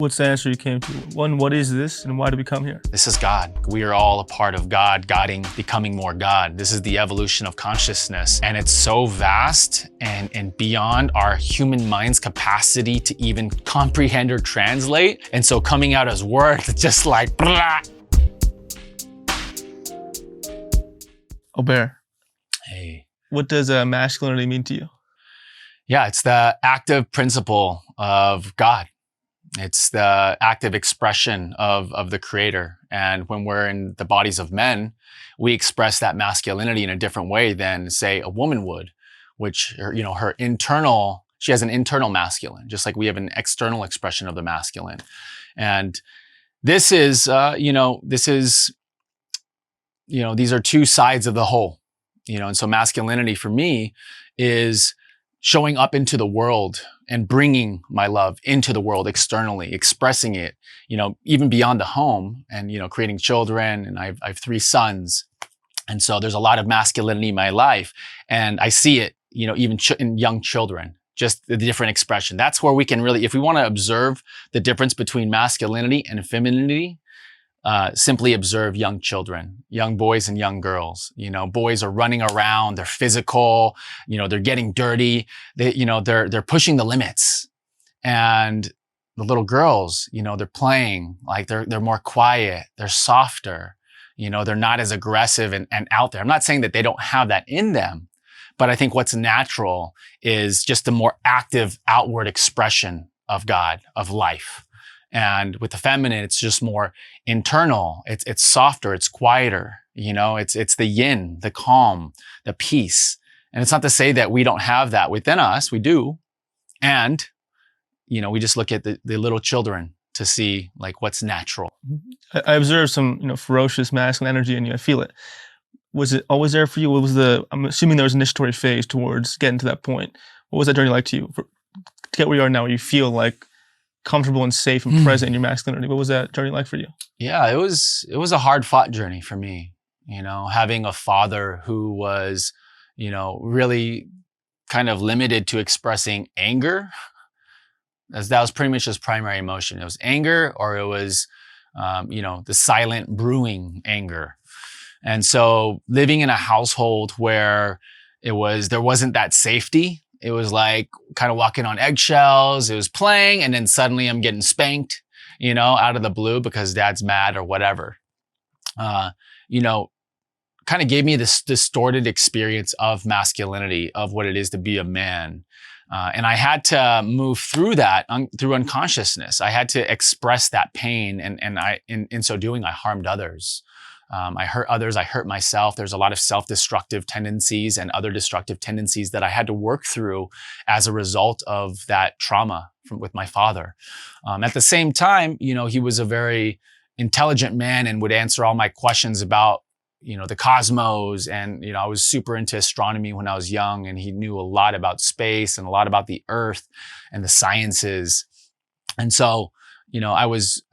What's the answer you came to? One, what is this and why do we come here? This is God. We are all a part of God, becoming more God. This is the evolution of consciousness. And it's so vast and beyond our human mind's capacity to even comprehend or translate. And so coming out as words, just like, blah. Aubert, Hey. what does masculinity mean to you? Yeah, it's the active principle of God. It's the active expression of the creator. And when we're in the bodies of men, we express that masculinity in a different way than, say, a woman would, which, her internal, she has an internal masculine, just like we have an external expression of the masculine. And this is, these are two sides of the whole, and so masculinity for me is showing up into the world and bringing my love into the world externally, expressing it, even beyond the home and, creating children. And I have 3 sons. And so there's a lot of masculinity in my life. And I see it, even in young children, just the different expression. That's where we can really, if we want to observe the difference between masculinity and femininity, simply observe young children, young boys and young girls. Boys are running around, they're physical, they're getting dirty, they're pushing the limits. And the little girls, they're playing, like they're more quiet, they're softer, they're not as aggressive and out there. I'm not saying that they don't have that in them, but I think what's natural is just a more active outward expression of God, of life. And with the feminine, it's just more internal. It's softer. It's quieter. It's the yin, the calm, the peace. And it's not to say that we don't have that within us. We do. And, we just look at the little children to see like what's natural. I observed some, ferocious masculine energy in you. I feel it. Was it always there for you? What was I'm assuming there was an initiatory phase towards getting to that point. What was that journey like to you to get where you are now, where you feel like comfortable and safe and present in your masculinity? What was that journey like for you? Yeah, it was a hard fought journey for me, having a father who was, really kind of limited to expressing anger. That was pretty much his primary emotion. It was anger, or it was, the silent brewing anger. And so living in a household where there wasn't that safety. It was like kind of walking on eggshells. It was playing, and then suddenly I'm getting spanked, out of the blue because dad's mad or whatever. Kind of gave me this distorted experience of masculinity, of what it is to be a man. And I had to move through that through unconsciousness. I had to express that pain, and in so doing, I harmed others. I hurt others, I hurt myself. There's a lot of self-destructive tendencies and other destructive tendencies that I had to work through as a result of that trauma with my father. At the same time, he was a very intelligent man and would answer all my questions about, the cosmos. And, I was super into astronomy when I was young, and he knew a lot about space and a lot about the earth and the sciences. And so, I was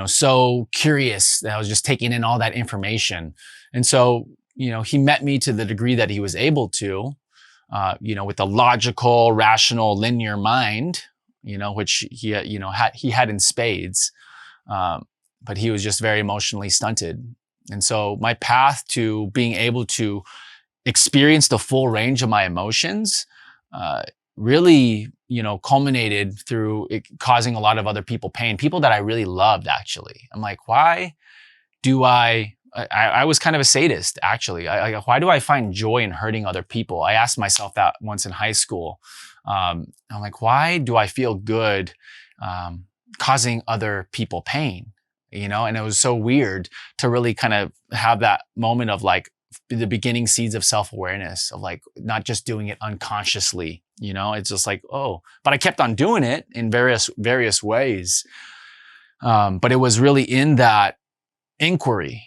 so curious that I was just taking in all that information. And so, he met me to the degree that he was able to, with a logical, rational, linear mind, which he had in spades. But he was just very emotionally stunted. And so my path to being able to experience the full range of my emotions, really, culminated through it causing a lot of other people pain, people that I really loved, actually. I'm like, why do I was kind of a sadist, actually. Why do I find joy in hurting other people? I asked myself that once in high school. I'm like, why do I feel good causing other people pain? And it was so weird to really kind of have that moment of like the beginning seeds of self-awareness, of like not just doing it unconsciously. It's just like, oh, but I kept on doing it in various ways. But it was really in that inquiry,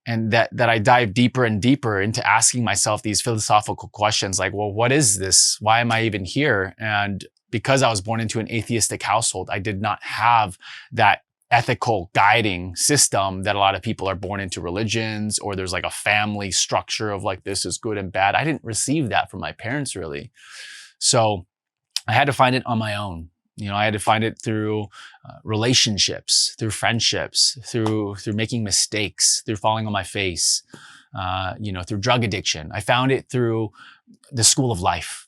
and that I dive deeper and deeper into asking myself these philosophical questions like, well, what is this? Why am I even here? And because I was born into an atheistic household, I did not have that ethical guiding system that a lot of people are born into religions, or there's like a family structure of like, this is good and bad. I didn't receive that from my parents, really. So I had to find it on my own. I had to find it through relationships, through friendships, through making mistakes, through falling on my face, through drug addiction. I found it through the school of life.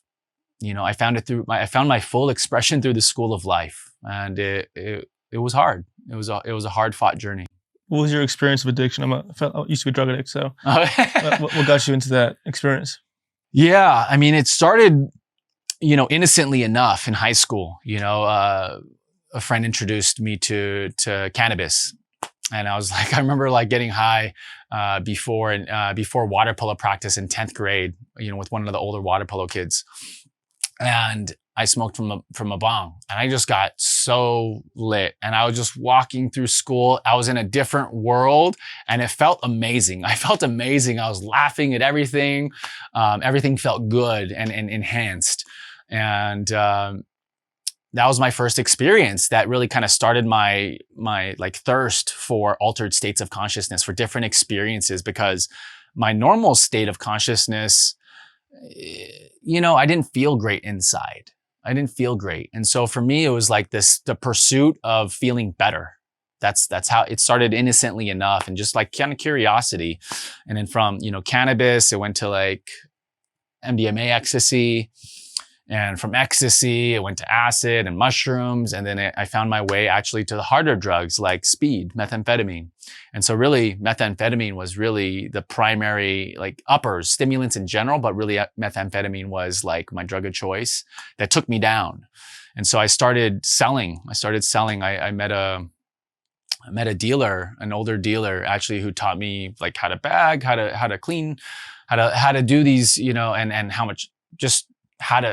I found my full expression through the school of life, and it was hard. It was a hard fought journey. What was your experience of addiction? I used to be a drug addict, so what got you into that experience? Yeah, I mean, it started, innocently enough in high school. A friend introduced me to cannabis, and I was like, I remember like getting high before water polo practice in 10th grade, with one of the older water polo kids, and I smoked from a bong, and I just got so lit, and I was just walking through school. I was in a different world, and it felt amazing. I felt amazing. I was laughing at everything. Everything felt good and enhanced. And that was my first experience that really kind of started my like thirst for altered states of consciousness, for different experiences, because my normal state of consciousness, I didn't feel great inside. I didn't feel great. And so for me, it was like the pursuit of feeling better. That's how it started, innocently enough, and just like kind of curiosity. And then from, cannabis, it went to like MDMA, ecstasy. And from ecstasy, it went to acid and mushrooms. And then I found my way actually to the harder drugs like speed, methamphetamine. And so really methamphetamine was really the primary, like uppers, stimulants in general, but really methamphetamine was like my drug of choice that took me down. And so I started selling. I met a dealer, an older dealer actually, who taught me like how to bag, how to clean, how to do these, and how much, just taught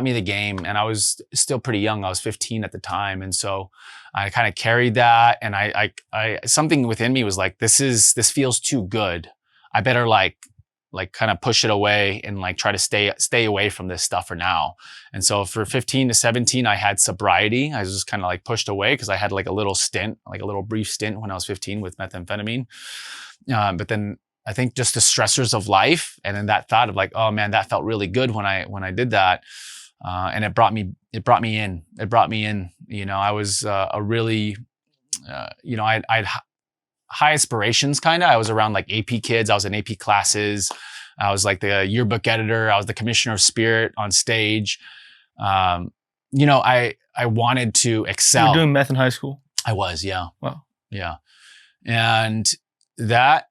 me the game. And I was still pretty young. I was 15 at the time. And so I kind of carried that. And I something within me was like, this feels too good. I better like kind of push it away and like try to stay away from this stuff for now. And so for 15 to 17, I had sobriety. I was just kind of like pushed away because I had like a little brief stint when I was 15 with methamphetamine. But then I think just the stressors of life, and then that thought of like, oh man, that felt really good when I did that, and it brought me in. I was a really, I had high aspirations. Kind of, I was around like AP kids. I was in AP classes. I was like the yearbook editor. I was the commissioner of spirit on stage. I wanted to excel. You were doing meth in high school? I was, yeah. Wow. Yeah, and that.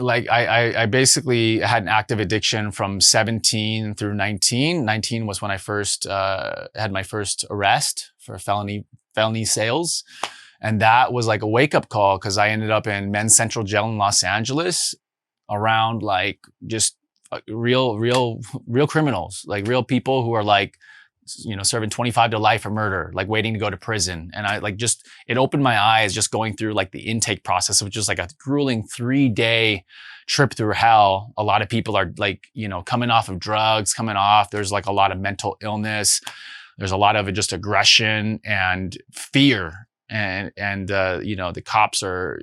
Like I basically had an active addiction from 17 through 19. 19 was when I first had my first arrest for felony sales. And that was like a wake up call, because I ended up in men's central jail in Los Angeles around like just real criminals, like real people who are like, serving 25 to life for murder, like waiting to go to prison. And I like it opened my eyes just going through like the intake process, which is like a grueling 3-day trip through hell. A lot of people are like, coming off of drugs, there's like a lot of mental illness. There's a lot of just aggression and fear. And the cops are,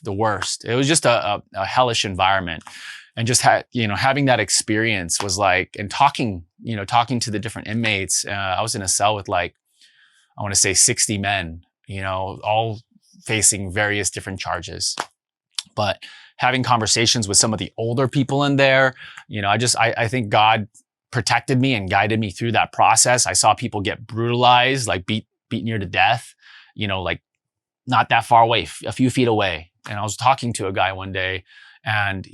the worst. It was just a hellish environment. And just having that experience was like, and talking to the different inmates. I was in a cell with like, I want to say 60 men, all facing various different charges. But having conversations with some of the older people in there, I think God protected me and guided me through that process. I saw people get brutalized, like beat near to death, like not that far away, a few feet away. And I was talking to a guy one day, and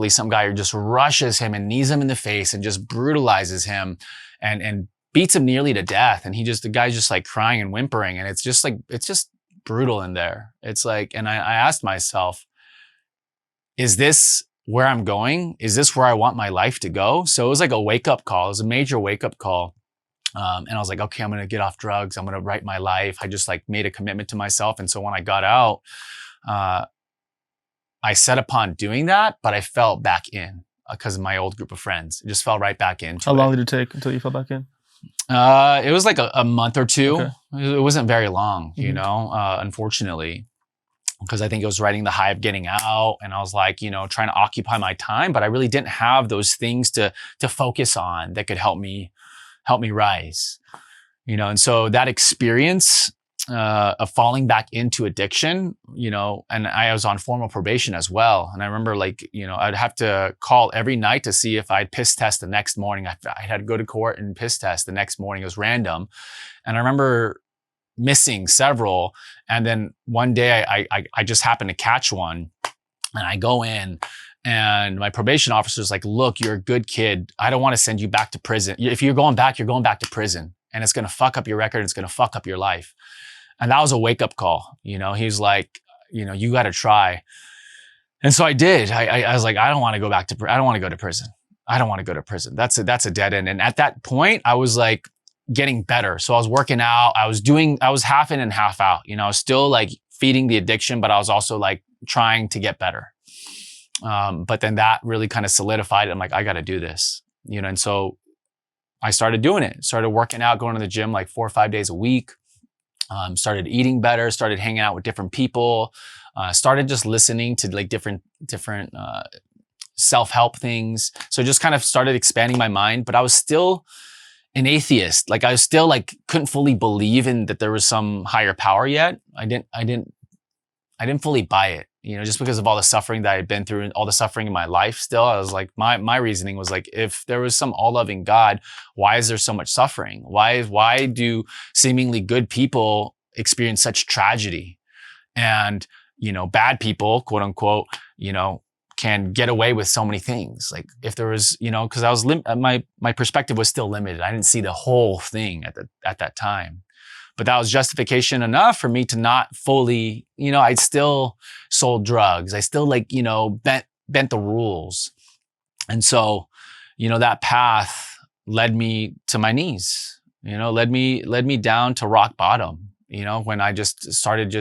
some guy just rushes him and knees him in the face and just brutalizes him and beats him nearly to death. And the guy's just like crying and whimpering. And it's just brutal in there. It's like, and I asked myself, is this where I'm going? Is this where I want my life to go? So it was like a wake up call. It was a major wake up call. And I was like, okay, I'm going to get off drugs. I'm going to write my life. I just like made a commitment to myself. And so when I got out, I set upon doing that, but I fell back in because of my old group of friends. It just fell right back into How long did it take until you fell back in? It was like a month or two. Okay. It wasn't very long, unfortunately, because I think it was riding the high of getting out, and I was like, trying to occupy my time, but I really didn't have those things to focus on that could help me rise. And so that experience of falling back into addiction, and I was on formal probation as well. And I remember I'd have to call every night to see if I'd piss test the next morning. I had to go to court and piss test the next morning. It was random. And I remember missing several. And then one day I just happened to catch one, and I go in, and my probation officer is like, look, you're a good kid. I don't want to send you back to prison. If you're going back to prison, and it's going to fuck up your record. It's going to fuck up your life. And that was a wake up call. He's like, you got to try. And so I did. I was like, I don't want to go to prison. I don't want to go to prison. That's a dead end. And at that point, I was like getting better. So I was working out. I was half in and half out. I was still like feeding the addiction, but I was also like trying to get better. But then that really kind of solidified it. I'm like, I got to do this, and so I started doing it, started working out, going to the gym like 4 or 5 days a week, started eating better, started hanging out with different people, started just listening to like different self-help things. So just kind of started expanding my mind, but I was still an atheist. Like I was still like, couldn't fully believe in that there was some higher power yet. I didn't fully buy it, just because of all the suffering that I'd been through and all the suffering in my life still. I was like, my reasoning was like, if there was some all-loving God, why is there so much suffering? Why do seemingly good people experience such tragedy? And, bad people, quote unquote, can get away with so many things. Like if there was, because I was, my perspective was still limited. I didn't see the whole thing at that time. But that was justification enough for me to not fully, I still sold drugs. I still bent the rules. And so, that path led me to my knees, led me down to rock bottom, when I just started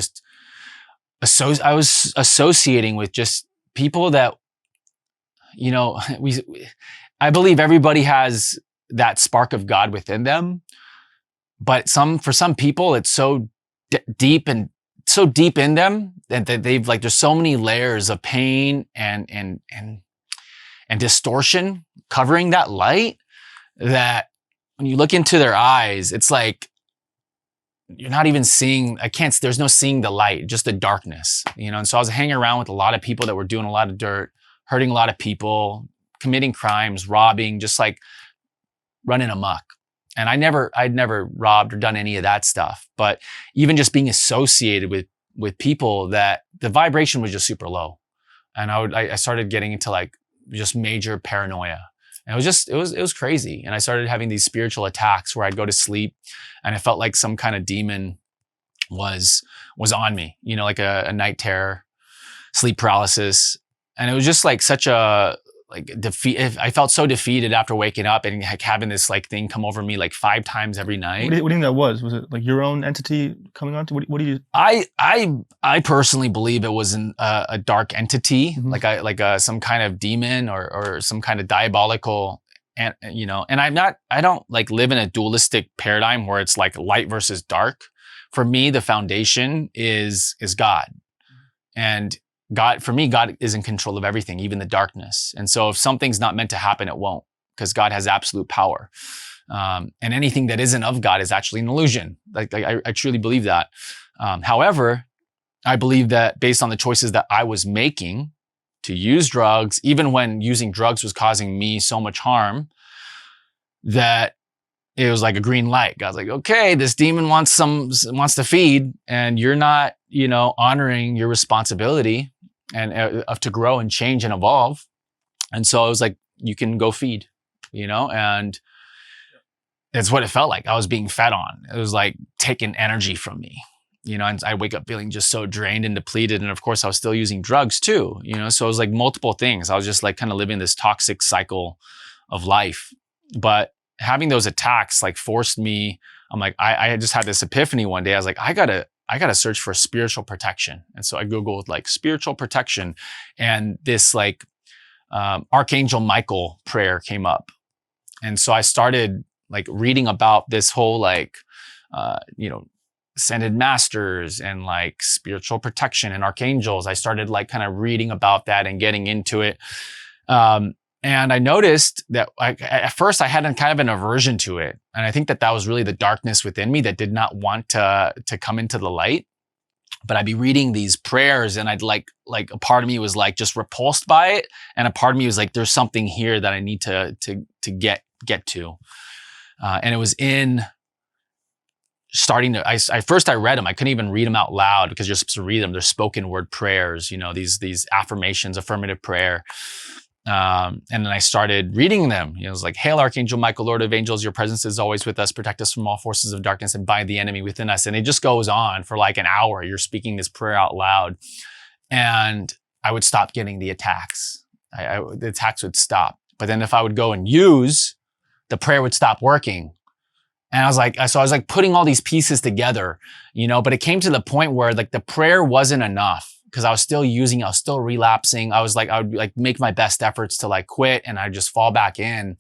I was associating with just people that, I believe everybody has that spark of God within them. But for some people, it's so deep and so deep in them that they've like, there's so many layers of pain and distortion covering that light that when you look into their eyes, it's like, you're not even seeing, there's no seeing the light, just the darkness, And so I was hanging around with a lot of people that were doing a lot of dirt, hurting a lot of people, committing crimes, robbing, just like running amok. And I'd never robbed or done any of that stuff. But even just being associated with people that the vibration was just super low. And I started getting into like just major paranoia. And it was crazy. And I started having these spiritual attacks where I'd go to sleep and I felt like some kind of demon was on me, like a night terror, sleep paralysis. And it was just like such a defeat. I felt so defeated after waking up and like having this like thing come over me like 5 times every night. What do you think that was? Was it like your own entity coming on to? What do you? I personally believe it was a dark entity, like some kind of demon or some kind of diabolical, and And I don't like live in a dualistic paradigm where it's like light versus dark. For me, the foundation is God, and God, for me, God is in control of everything, even the darkness. And so if something's not meant to happen, it won't, because God has absolute power. And anything that isn't of God is actually an illusion. I truly believe that. However, I believe that based on the choices that I was making to use drugs, even when using drugs was causing me so much harm, that it was like a green light. God's like, okay, this demon wants to feed, and you're not, honoring your responsibility and to grow and change and evolve. And so I was like, you can go feed, and it's what it felt like. I was being fed on. It was like taking energy from me, and I wake up feeling just so drained and depleted. And of course I was still using drugs too, so it was like multiple things. I was just like kind of living this toxic cycle of life. But having those attacks like forced me, I'm like, I just had this epiphany one day. I was like, I gotta search for spiritual protection. And so I Googled like spiritual protection, and this like Archangel Michael prayer came up. And so I started like reading about this whole like, ascended masters and like spiritual protection and archangels. I started like kind of reading about that and getting into it. And And I noticed that at first I had kind of an aversion to it. And I think that was really the darkness within me that did not want to come into the light. But I'd be reading these prayers and I'd like a part of me was like just repulsed by it. And a part of me was like, there's something here that I need to get to. And it was in starting to, first I read them. I couldn't even read them out loud because you're supposed to read them. They're spoken word prayers, these affirmations, affirmative prayer. And then I started reading them. It was like, Hail, Archangel Michael, Lord of Angels, your presence is always with us. Protect us from all forces of darkness and bind the enemy within us. And it just goes on for like an hour. You're speaking this prayer out loud. And I would stop getting the attacks. The attacks would stop. But then if I would go and use, the prayer would stop working. And I was like putting all these pieces together, but it came to the point where like the prayer wasn't enough. Because I was still using, I was still relapsing. I would like make my best efforts to like quit and I'd just fall back in,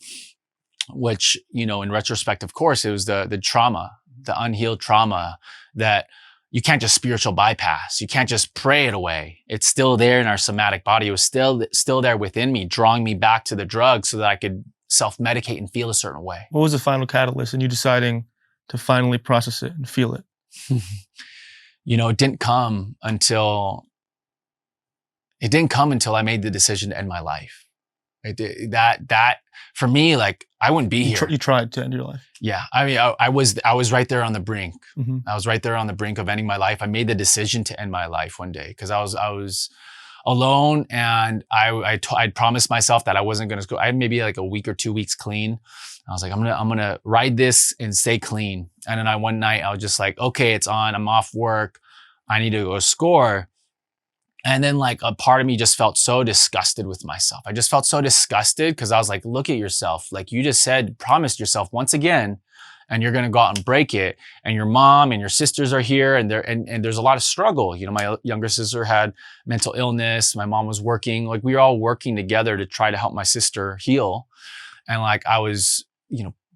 which, in retrospect, of course, it was the trauma, the unhealed trauma that you can't just spiritual bypass. You can't just pray it away. It's still there in our somatic body. It was still there within me, drawing me back to the drug so that I could self-medicate and feel a certain way. What was the final catalyst in you deciding to finally process it and feel it? It didn't come until I made the decision to end my life. That for me, like I wouldn't be here. You tried to end your life. Yeah. I mean, I was right there on the brink. Mm-hmm. I was right there on the brink of ending my life. I made the decision to end my life one day because I was alone and I'd promised myself that I wasn't going to go. I had maybe like a week or 2 weeks clean. I was like, I'm going to ride this and stay clean. And then one night I was just like, okay, it's on. I'm off work. I need to go score. And then like a part of me just felt so disgusted with myself. I just felt so disgusted because I was like, look at yourself. Like you just promised yourself once again, and you're going to go out and break it. And your mom and your sisters are here and there's a lot of struggle. My younger sister had mental illness. My mom was working. Like we were all working together to try to help my sister heal. And like I was,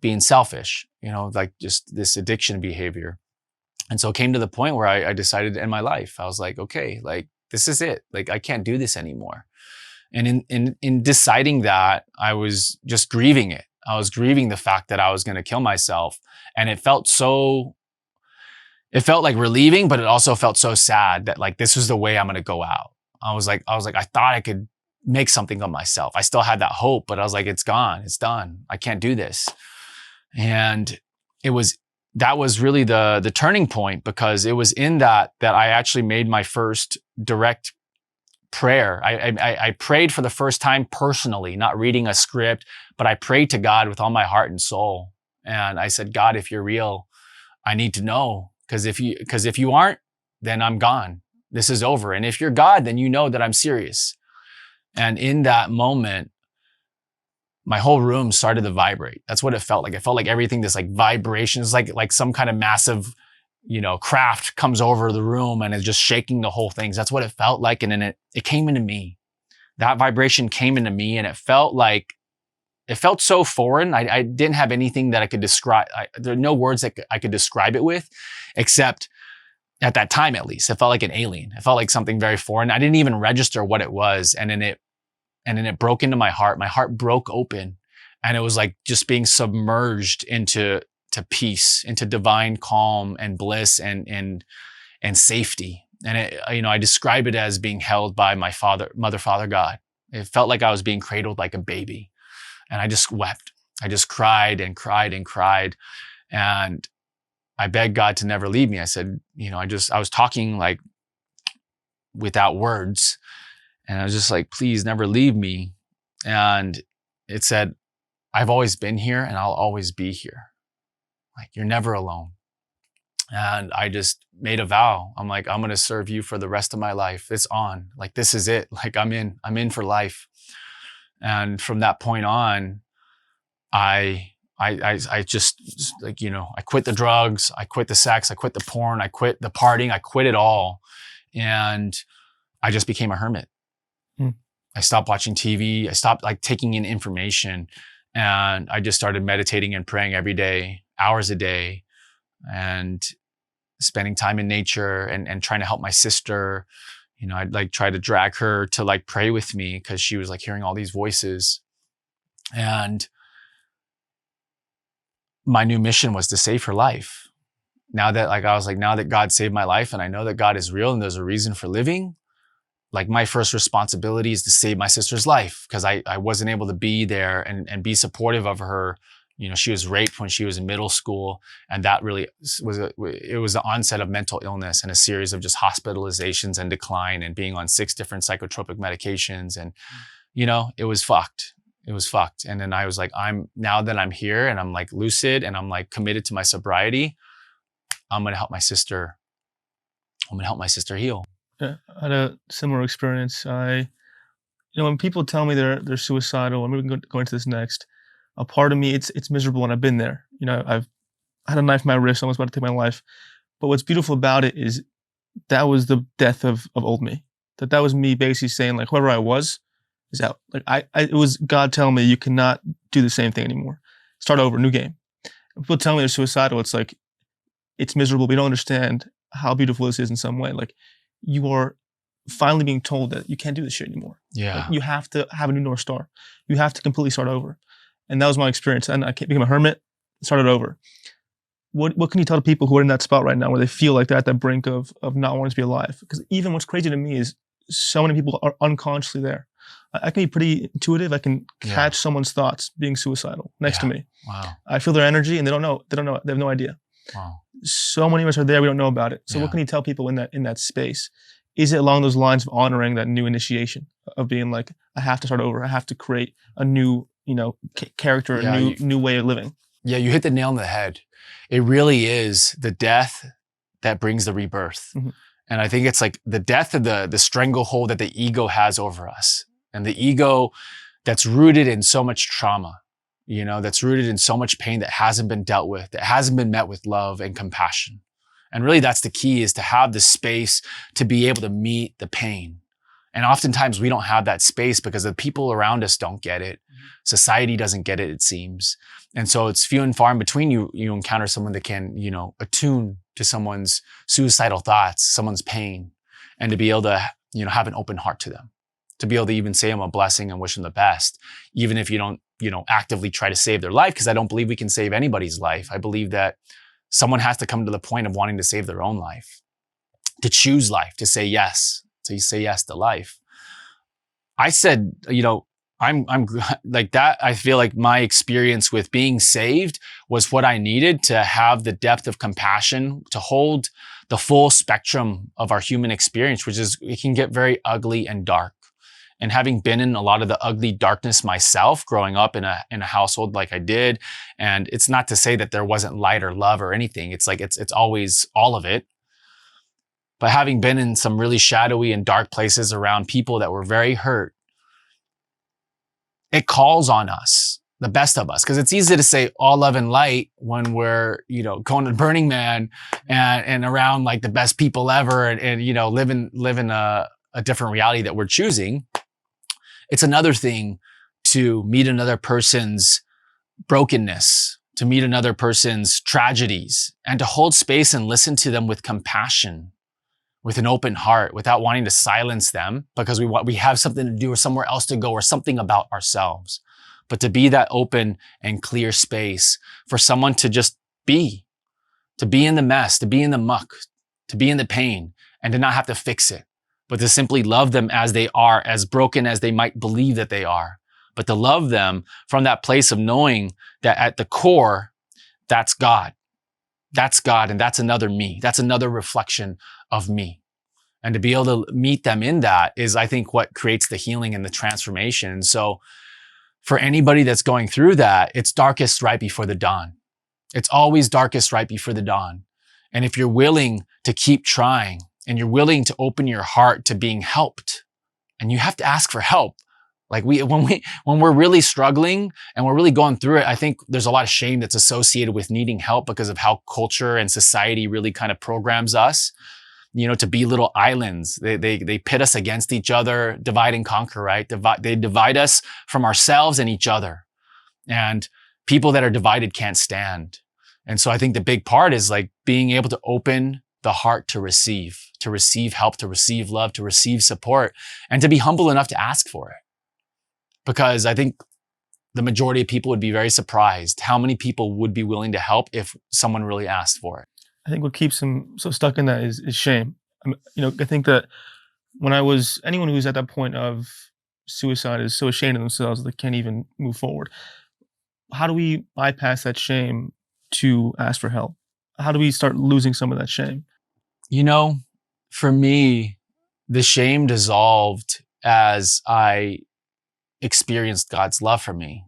being selfish, like just this addiction behavior. And so it came to the point where I decided to end my life. I was like, okay, like, this is it. Like, I can't do this anymore. And in deciding that, I was just grieving it. I was grieving the fact that I was going to kill myself. And it felt like relieving, but it also felt so sad that like, this was the way I'm going to go out. I was like, I thought I could make something of myself. I still had that hope, but I was like, it's gone. It's done. I can't do this. And that was really the turning point, because it was in that I actually made my first direct prayer. I prayed for the first time personally, not reading a script, but I prayed to God with all my heart and soul. And I said, God, if you're real, I need to know. Because if you aren't, then I'm gone. This is over. And if you're God, then you know that I'm serious. And in that moment, my whole room started to vibrate. That's what it felt like. It felt like everything, this like vibration is like some kind of massive, craft comes over the room and is just shaking the whole thing. That's what it felt like. And then it came into me. That vibration came into me and it felt so foreign. I didn't have anything that I could describe. There are no words that I could describe it with, except at that time, at least, it felt like an alien. It felt like something very foreign. I didn't even register what it was. And then it broke into my heart. My heart broke open, and it was like just being submerged into peace, into divine calm and bliss and safety. And I describe it as being held by my mother, father, God. It felt like I was being cradled like a baby, and I just wept. I just cried and cried and cried, and I begged God to never leave me. I said, I was talking like without words. And I was just like, please never leave me. And it said, I've always been here and I'll always be here. Like, you're never alone. And I just made a vow. I'm like, I'm going to serve you for the rest of my life. It's on. Like, this is it. Like, I'm in for life. And from that point on, I just like, I quit the drugs, I quit the sex, I quit the porn, I quit the partying, I quit it all. And I just became a hermit. I stopped watching TV. I stopped like taking in information, and I just started meditating and praying every day, hours a day, and spending time in nature and trying to help my sister. I'd like try to drag her to like pray with me because she was like hearing all these voices. And my new mission was to save her life. Now that now that God saved my life and I know that God is real and there's a reason for living, like my first responsibility is to save my sister's life, because I wasn't able to be there and be supportive of her. You know, she was raped when she was in middle school, and that really was it was the onset of mental illness and a series of just hospitalizations and decline and being on 6 different psychotropic medications. And, you know, it was fucked. It was fucked. And then I was like, now that I'm here and I'm like lucid and I'm like committed to my sobriety, I'm going to help my sister. I'm going to help my sister heal. Yeah, I had a similar experience. When people tell me they're suicidal, and we can go into this next, a part of me, it's miserable, and I've been there. You know, I had a knife in my wrist, almost about to take my life. But what's beautiful about it is that was the death of old me. That was me basically saying, like, whoever I was is out. Like it was God telling me, you cannot do the same thing anymore. Start over, new game. When people tell me they're suicidal, it's like, it's miserable, but you don't understand how beautiful this is in some way. Like, you are finally being told that you can't do this shit anymore. Yeah. Like, you have to have a new North Star. You have to completely start over. And that was my experience. And I became a hermit, started over. What can you tell to people who are in that spot right now where they feel like they're at that brink of not wanting to be alive? Because even what's crazy to me is so many people are unconsciously there. I can be pretty intuitive. I can catch someone's thoughts being suicidal next to me. Wow. I feel their energy and they don't know. They have no idea. Wow. So many of us are there, we don't know about it. So what can you tell people in that space? Is it along those lines of honoring that new initiation, of being like, I have to start over, I have to create a new, character, a new way of living? Yeah, you hit the nail on the head. It really is the death that brings the rebirth. Mm-hmm. And I think it's like the death of the stranglehold that the ego has over us. And the ego that's rooted in so much trauma, that's rooted in so much pain that hasn't been dealt with, that hasn't been met with love and compassion. And really that's the key, is to have the space to be able to meet the pain. And oftentimes we don't have that space because the people around us don't get it. Society doesn't get it, it seems. And so it's few and far in between you encounter someone that can, attune to someone's suicidal thoughts, someone's pain, and to be able to, have an open heart to them, to be able to even say them a blessing and wish them the best, even if you don't, actively try to save their life, because I don't believe we can save anybody's life. I believe that someone has to come to the point of wanting to save their own life, to choose life, to say yes to life. I said, I'm like that. I feel like my experience with being saved was what I needed to have the depth of compassion, to hold the full spectrum of our human experience, which is, it can get very ugly and dark. And having been in a lot of the ugly darkness myself, growing up in a household like I did, and it's not to say that there wasn't light or love or anything. It's like, it's always all of it. But having been in some really shadowy and dark places around people that were very hurt, it calls on us, the best of us, because it's easy to say all love and light when we're, going to Burning Man and around like the best people ever and living a different reality that we're choosing. It's another thing to meet another person's brokenness, to meet another person's tragedies, and to hold space and listen to them with compassion, with an open heart, without wanting to silence them because we have something to do or somewhere else to go or something about ourselves. But to be that open and clear space for someone to just be, to be in the mess, to be in the muck, to be in the pain, and to not have to fix it, but to simply love them as they are, as broken as they might believe that they are, but to love them from that place of knowing that at the core, that's God. That's God, and that's another me. That's another reflection of me. And to be able to meet them in that is, I think, what creates the healing and the transformation. So for anybody that's going through that, it's darkest right before the dawn. It's always darkest right before the dawn. And if you're willing to keep trying, and you're willing to open your heart to being helped, and you have to ask for help. Like when we're really struggling and we're really going through it, I think there's a lot of shame that's associated with needing help because of how culture and society really kind of programs us, to be little islands. They pit us against each other, divide and conquer, right? They divide us from ourselves and each other. And people that are divided can't stand. And so I think the big part is like being able to open the heart to receive help, to receive love, to receive support, and to be humble enough to ask for it. Because I think the majority of people would be very surprised how many people would be willing to help if someone really asked for it. I think what keeps them so stuck in that is shame. I think that anyone who's at that point of suicide is so ashamed of themselves that they can't even move forward. How do we bypass that shame to ask for help? How do we start losing some of that shame? For me, the shame dissolved as I experienced God's love for me.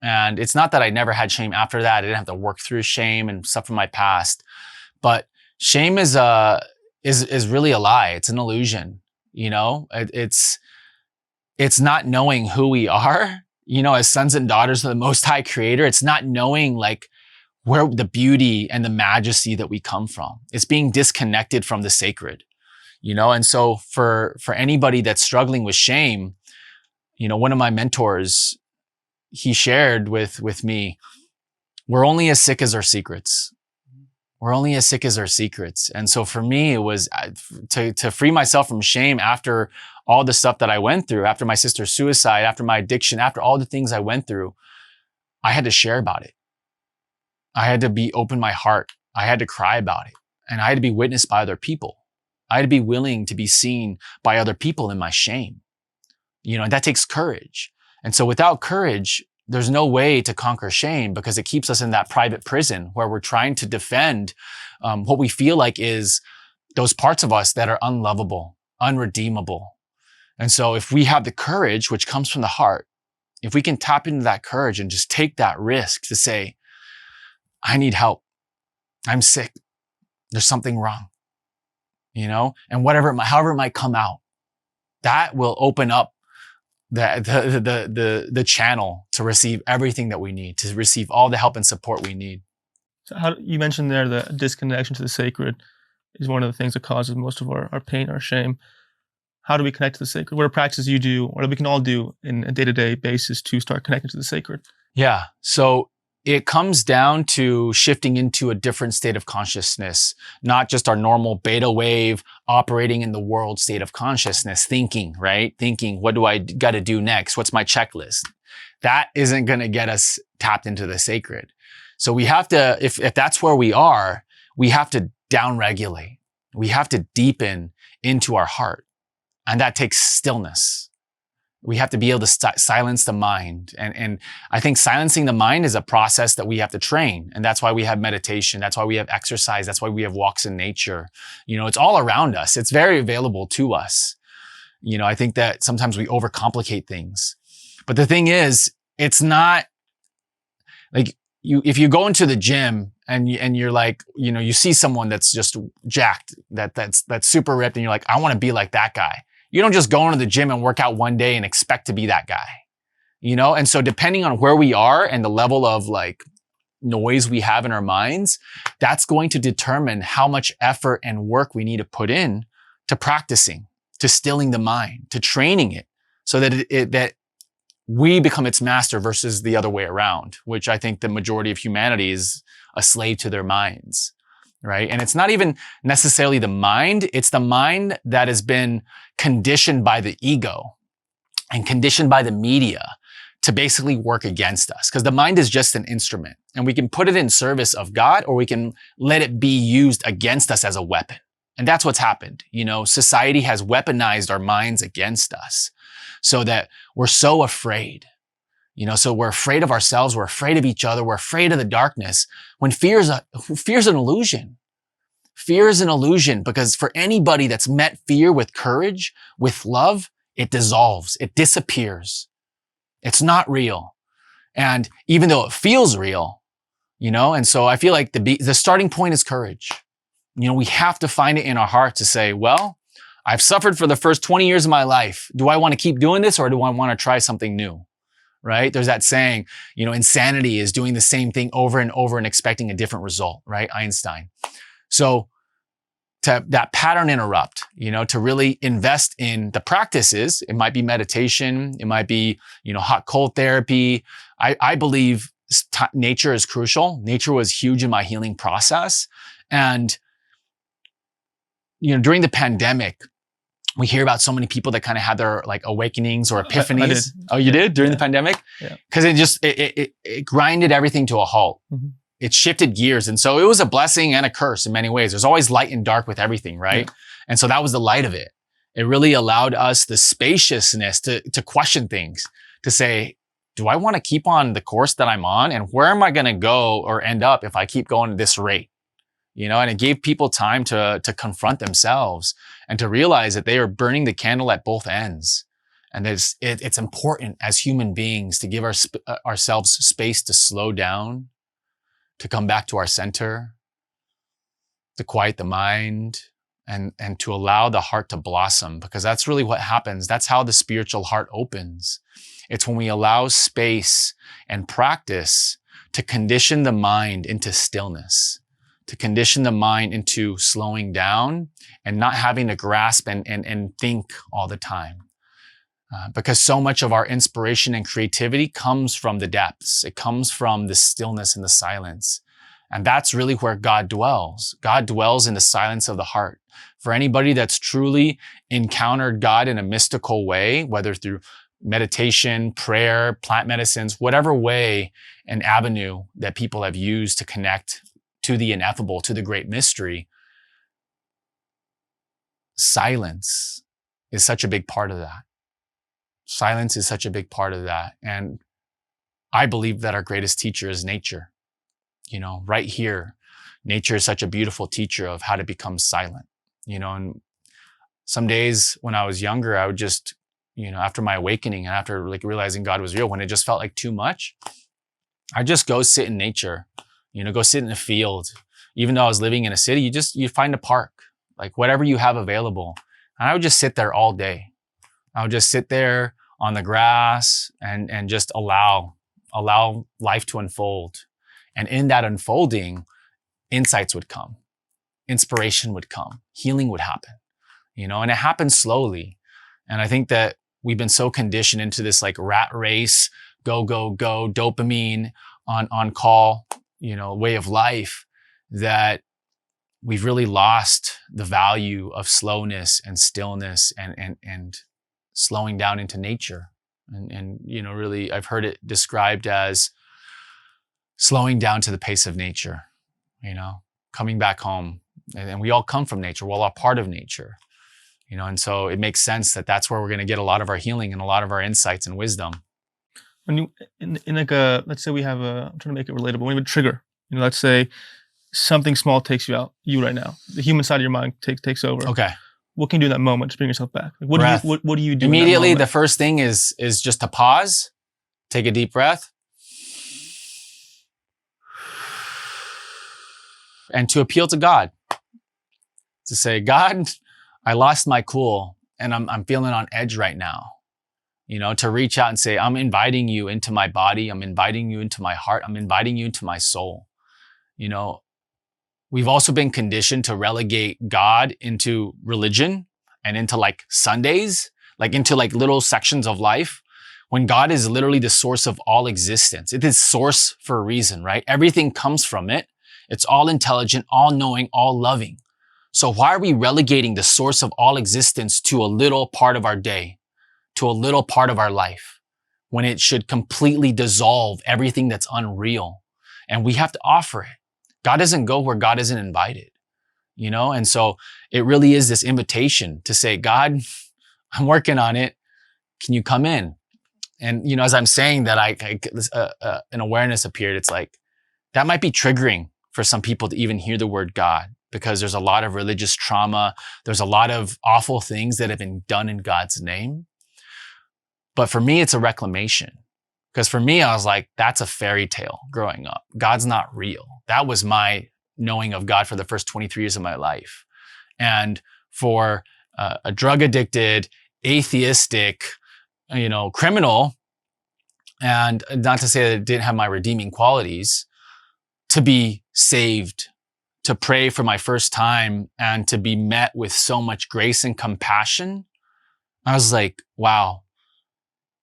And it's not that I never had shame after that. I didn't have to work through shame and stuff from my past. But shame is really a lie. It's an illusion. It's not knowing who we are, as sons and daughters of the Most High Creator. It's not knowing like where the beauty and the majesty that we come from. It's being disconnected from the sacred, And so for anybody that's struggling with shame, one of my mentors, he shared with me, we're only as sick as our secrets. We're only as sick as our secrets. And so for me, it was to free myself from shame after all the stuff that I went through, after my sister's suicide, after my addiction, after all the things I went through, I had to share about it. I had to open my heart. I had to cry about it. And I had to be witnessed by other people. I had to be willing to be seen by other people in my shame. And that takes courage. And so without courage, there's no way to conquer shame because it keeps us in that private prison where we're trying to defend what we feel like is those parts of us that are unlovable, unredeemable. And so if we have the courage, which comes from the heart, if we can tap into that courage and just take that risk to say, I need help. I'm sick. There's something wrong, and however it might come out, that will open up the channel to receive everything that we need, to receive all the help and support we need. So you mentioned there the disconnection to the sacred is one of the things that causes most of our pain, our shame. How do we connect to the sacred? What are practices you do, or that we can all do in a day-to-day basis to start connecting to the sacred? Yeah. So it comes down to shifting into a different state of consciousness, not just our normal beta wave operating in the world state of consciousness, thinking, right? Thinking, what do I got to do next? What's my checklist? That isn't going to get us tapped into the sacred. So we have to, if that's where we are, we have to downregulate. We have to deepen into our heart. And that takes stillness. We have to be able to silence the mind. And I think silencing the mind is a process that we have to train. And that's why we have meditation. That's why we have exercise. That's why we have walks in nature. It's all around us. It's very available to us. I think that sometimes we overcomplicate things. But the thing is, it's not like if you go into the gym and you're like, you see someone that's just jacked, that's super ripped, and you're like, I want to be like that guy. You don't just go into the gym and work out one day and expect to be that guy, And so depending on where we are and the level of like noise we have in our minds, that's going to determine how much effort and work we need to put in to practicing, to stilling the mind, to training it so that that we become its master versus the other way around, which I think the majority of humanity is a slave to their minds. Right. And it's not even necessarily the mind. It's the mind that has been conditioned by the ego and conditioned by the media to basically work against us. Because the mind is just an instrument, and we can put it in service of God, or we can let it be used against us as a weapon. And that's what's happened. Society has weaponized our minds against us so that we're so afraid. So we're afraid of ourselves. We're afraid of each other. We're afraid of the darkness when fear is an illusion. Fear is an illusion because for anybody that's met fear with courage, with love, it dissolves. It disappears. It's not real. And even though it feels real, and so I feel like the starting point is courage. We have to find it in our heart to say, well, I've suffered for the first 20 years of my life. Do I want to keep doing this, or do I want to try something new? Right? There's that saying, insanity is doing the same thing over and over and expecting a different result, right? Einstein. So to that pattern interrupt, to really invest in the practices, it might be meditation, it might be, hot cold therapy. I believe nature is crucial. Nature was huge in my healing process. And, during the pandemic, we hear about so many people that kind of had their like awakenings or I epiphanies. did. Oh, you did during Yeah. the pandemic? Yeah. Because it grinded everything to a halt. Mhm. It shifted gears. And so it was a blessing and a curse in many ways. There's always light and dark with everything, right? Yeah. And so that was the light of it. It really allowed us the spaciousness to question things, to say, do I want to keep on the course that I'm on? And where am I going to go or end up if I keep going at this rate? You know, and it gave people time to confront themselves and to realize that they are burning the candle at both ends. And it's important as human beings to give ourselves space to slow down, to come back to our center, to quiet the mind, and to allow the heart to blossom, because that's really what happens. That's how the spiritual heart opens. It's when we allow space and practice to condition the mind into stillness, to condition the mind into slowing down and not having to grasp and think all the time. Because so much of our inspiration and creativity comes from the depths. It comes from the stillness and the silence. And that's really where God dwells. God dwells in the silence of the heart. For anybody that's truly encountered God in a mystical way, whether through meditation, prayer, plant medicines, whatever way and avenue that people have used to connect to the ineffable, to the great mystery, silence is such a big part of that. Silence is such a big part of that. And I believe that our greatest teacher is nature. You know, right here, nature is such a beautiful teacher of how to become silent. You know, and some days when I was younger, I would just, you know, after my awakening and after like realizing God was real, when it just felt like too much, I just go sit in nature, you know, go sit in a field. Even though I was living in a city, you find a park, like whatever you have available. And I would just sit there all day. I would just sit there on the grass and just allow life to unfold. And in that unfolding, insights would come, inspiration would come, healing would happen, you know, and it happens slowly. And I think that we've been so conditioned into this like rat race, go, dopamine on call, you know, way of life, that we've really lost the value of slowness and stillness and slowing down into nature. And, you know, really, I've heard it described as slowing down to the pace of nature, you know, coming back home. And we all come from nature. We're all a part of nature, you know, and so it makes sense that that's where we're going to get a lot of our healing and a lot of our insights and wisdom. When you, in like a, let's say we have a, I'm trying to make it relatable. When you have a trigger, you know, let's say something small takes you out, you right now, the human side of your mind takes over. Okay. What can you do in that moment? Just bring yourself back. Like, what do you do immediately? In that the first thing is just to pause, take a deep breath, and to appeal to God, to say, God, I lost my cool and I'm feeling on edge right now. You know, to reach out and say, I'm inviting you into my body. I'm inviting you into my heart. I'm inviting you into my soul. You know, we've also been conditioned to relegate God into religion and into like Sundays, like into like little sections of life, when God is literally the source of all existence. It is source for a reason, right? Everything comes from it. It's all intelligent, all knowing, all loving. So why are we relegating the source of all existence to a little part of our day, to a little part of our life, when it should completely dissolve everything that's unreal? And we have to offer it. God doesn't go where God isn't invited, you know? And so it really is this invitation to say, God, I'm working on it. Can you come in? And, you know, as I'm saying that, an awareness appeared. It's like, that might be triggering for some people to even hear the word God, because there's a lot of religious trauma. There's a lot of awful things that have been done in God's name. But for me, it's a reclamation. Because for me, I was like, that's a fairy tale growing up. God's not real. That was my knowing of God for the first 23 years of my life. And for a drug addicted, atheistic, you know, criminal, and not to say that it didn't have my redeeming qualities, to be saved, to pray for my first time, and to be met with so much grace and compassion, I was like, wow.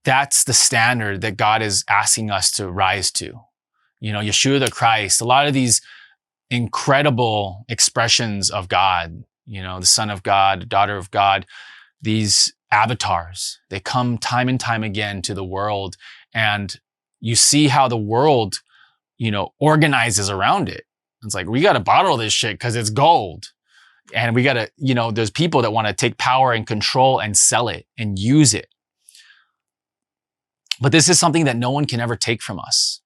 That's the standard that God is asking us to rise to. You know, Yeshua the Christ, a lot of these incredible expressions of God, you know, the Son of God, the daughter of God, these avatars. They come time and time again to the world, and you see how the world, organizes around it. It's like, we got to bottle this shit because it's gold. And we got to, there's people that want to take power and control and sell it and use it. But this is something that no one can ever take from us.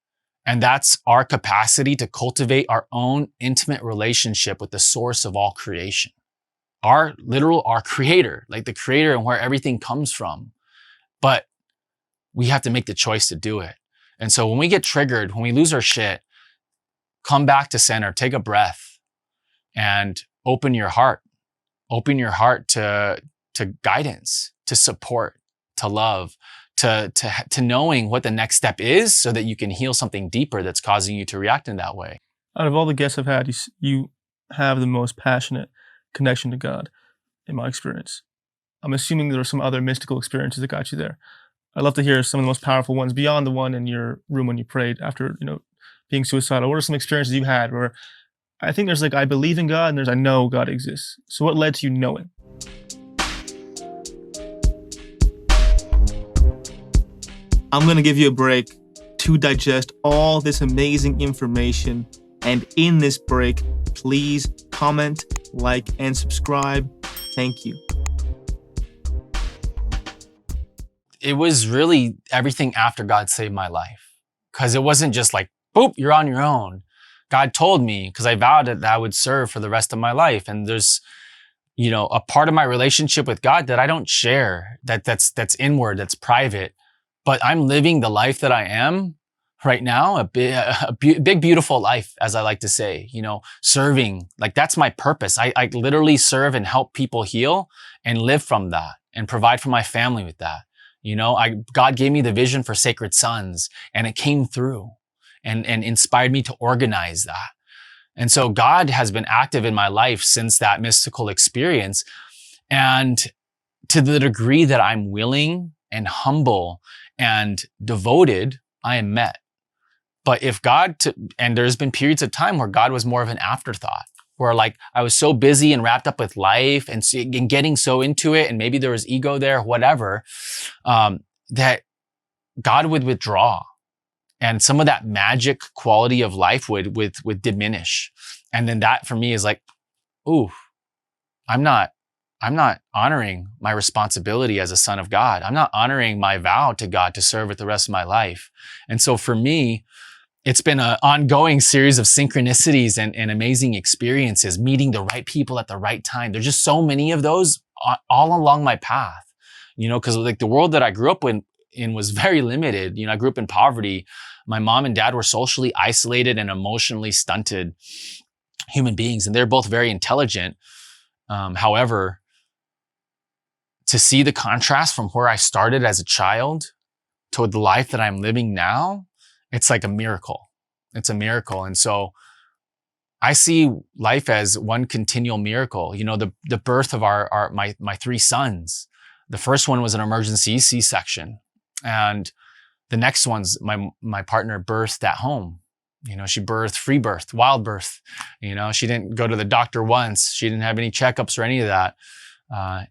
And that's our capacity to cultivate our own intimate relationship with the source of all creation. Our creator, like the creator and where everything comes from. But we have to make the choice to do it. And so when we get triggered, when we lose our shit, come back to center, take a breath, and open your heart. Open your heart to guidance, to support, to love, to knowing what the next step is so that you can heal something deeper that's causing you to react in that way. Out of all the guests I've had, you have the most passionate connection to God, in my experience. I'm assuming there were some other mystical experiences that got you there. I'd love to hear some of the most powerful ones beyond the one in your room when you prayed after, being suicidal. What are some experiences you had where I think there's I believe in God and there's I know God exists. So what led to you knowing? I'm going to give you a break to digest all this amazing information. And in this break, please comment, like, and subscribe. Thank you. It was really everything after God saved my life. Because it wasn't just like, boop, you're on your own. God told me, because I vowed that I would serve for the rest of my life. And there's, a part of my relationship with God that I don't share, that's inward, that's private. But I'm living the life that I am right now, a big, beautiful life, as I like to say, serving. That's my purpose. I literally serve and help people heal and live from that and provide for my family with that. God gave me the vision for Sacred Sons, and it came through and inspired me to organize that. And so God has been active in my life since that mystical experience. And to the degree that I'm willing and humble and devoted, I am met. But if and there's been periods of time where God was more of an afterthought, where I was so busy and wrapped up with life and getting so into it, and maybe there was ego there, whatever, that God would withdraw. And some of that magic quality of life would diminish. And then that for me is ooh, I'm not honoring my responsibility as a son of God. I'm not honoring my vow to God to serve with the rest of my life. And so for me, it's been an ongoing series of synchronicities and amazing experiences, meeting the right people at the right time. There's just so many of those all along my path, because the world that I grew up in was very limited. I grew up in poverty. My mom and dad were socially isolated and emotionally stunted human beings, and they're both very intelligent. However, to see the contrast from where I started as a child to the life that I'm living now, it's like a miracle. It's a miracle. And so I see life as one continual miracle. The birth of my three sons. The first one was an emergency C-section. And the next one's my partner birthed at home. She birthed free birth, wild birth. She didn't go to the doctor once. She didn't have any checkups or any of that.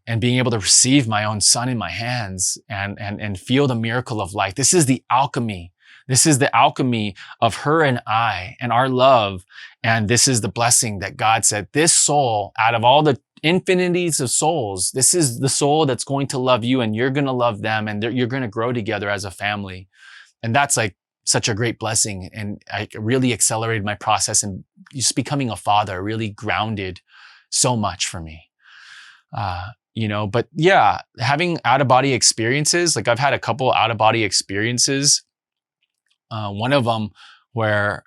And being able to receive my own son in my hands and feel the miracle of life. This is the alchemy. This is the alchemy of her and I and our love. And this is the blessing that God said, this soul, out of all the infinities of souls, this is the soul that's going to love you, and you're going to love them, and you're going to grow together as a family. And that's such a great blessing. And I really accelerated my process, and just becoming a father really grounded so much for me. But yeah, having out-of-body experiences, I've had a couple out-of-body experiences. One of them where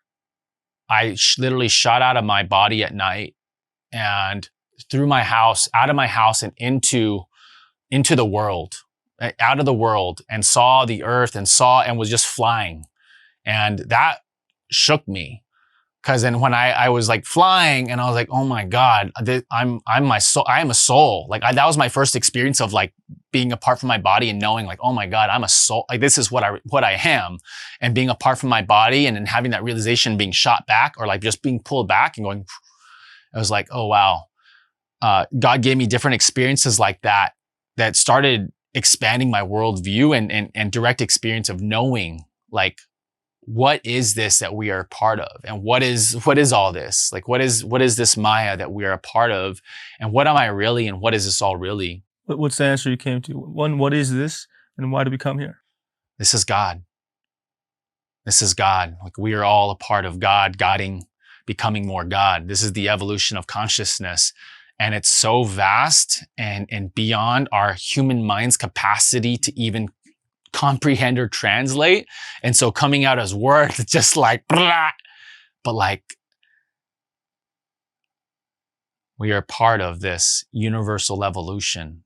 I literally shot out of my body at night and through my house, out of my house and into the world, out of the world, and saw the earth and was just flying. And that shook me. Cause then when I was flying, and I was oh my God, I'm my soul. I am a soul. That was my first experience of being apart from my body and knowing oh my God, I'm a soul. This is what I am, and being apart from my body, and then having that realization, being shot back, or just being pulled back and going, I was oh wow. God gave me different experiences like that that started expanding my worldview and direct experience of knowing, like, what is this that we are a part of? And what is all this? Like, what is this Maya that we are a part of? And what am I really? And what is this all really? What's the answer you came to? One, what is this? And why do we come here? This is God. This is God. Like, we are all a part of God, becoming more God. This is the evolution of consciousness. And it's so vast and beyond our human mind's capacity to even comprehend or translate. And so coming out as words, it's just like, blah, but like, we are part of this universal evolution.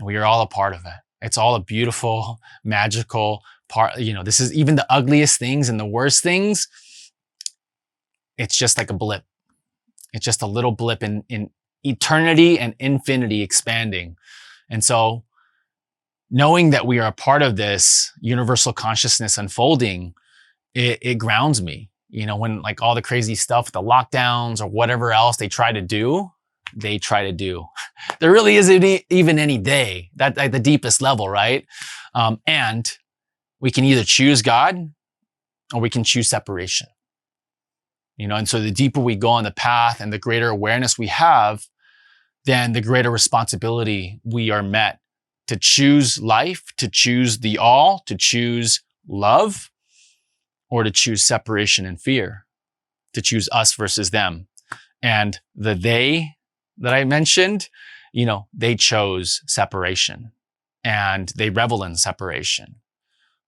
We are all a part of it. It's all a beautiful, magical part. This is even the ugliest things and the worst things. It's just like a blip. It's just a little blip in eternity and infinity expanding. And so knowing that we are a part of this universal consciousness unfolding, it grounds me. When like all the crazy stuff, the lockdowns or whatever else they try to do, there really isn't even any day, that at the deepest level, right? And we can either choose God or we can choose separation. And so the deeper we go on the path and the greater awareness we have, then the greater responsibility we are met to choose life, to choose the all, to choose love, or to choose separation and fear, to choose us versus them. And the they that I mentioned, they chose separation and they revel in separation.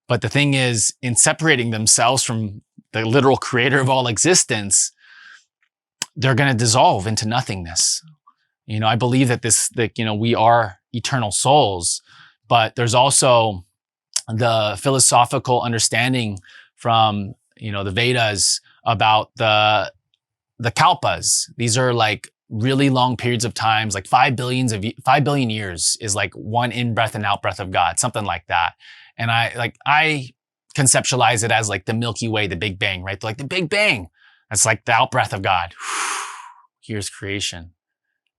But the thing is, in separating themselves from the literal creator of all existence, they're going to dissolve into nothingness. I believe that we are eternal souls, but there's also the philosophical understanding from, the Vedas about the kalpas. These are like really long periods of times, like 5 billion years is like one in-breath and out-breath of God, something like that. And I conceptualize it as like the Milky Way, the Big Bang, right? Like the Big Bang. That's like the out-breath of God. Here's creation.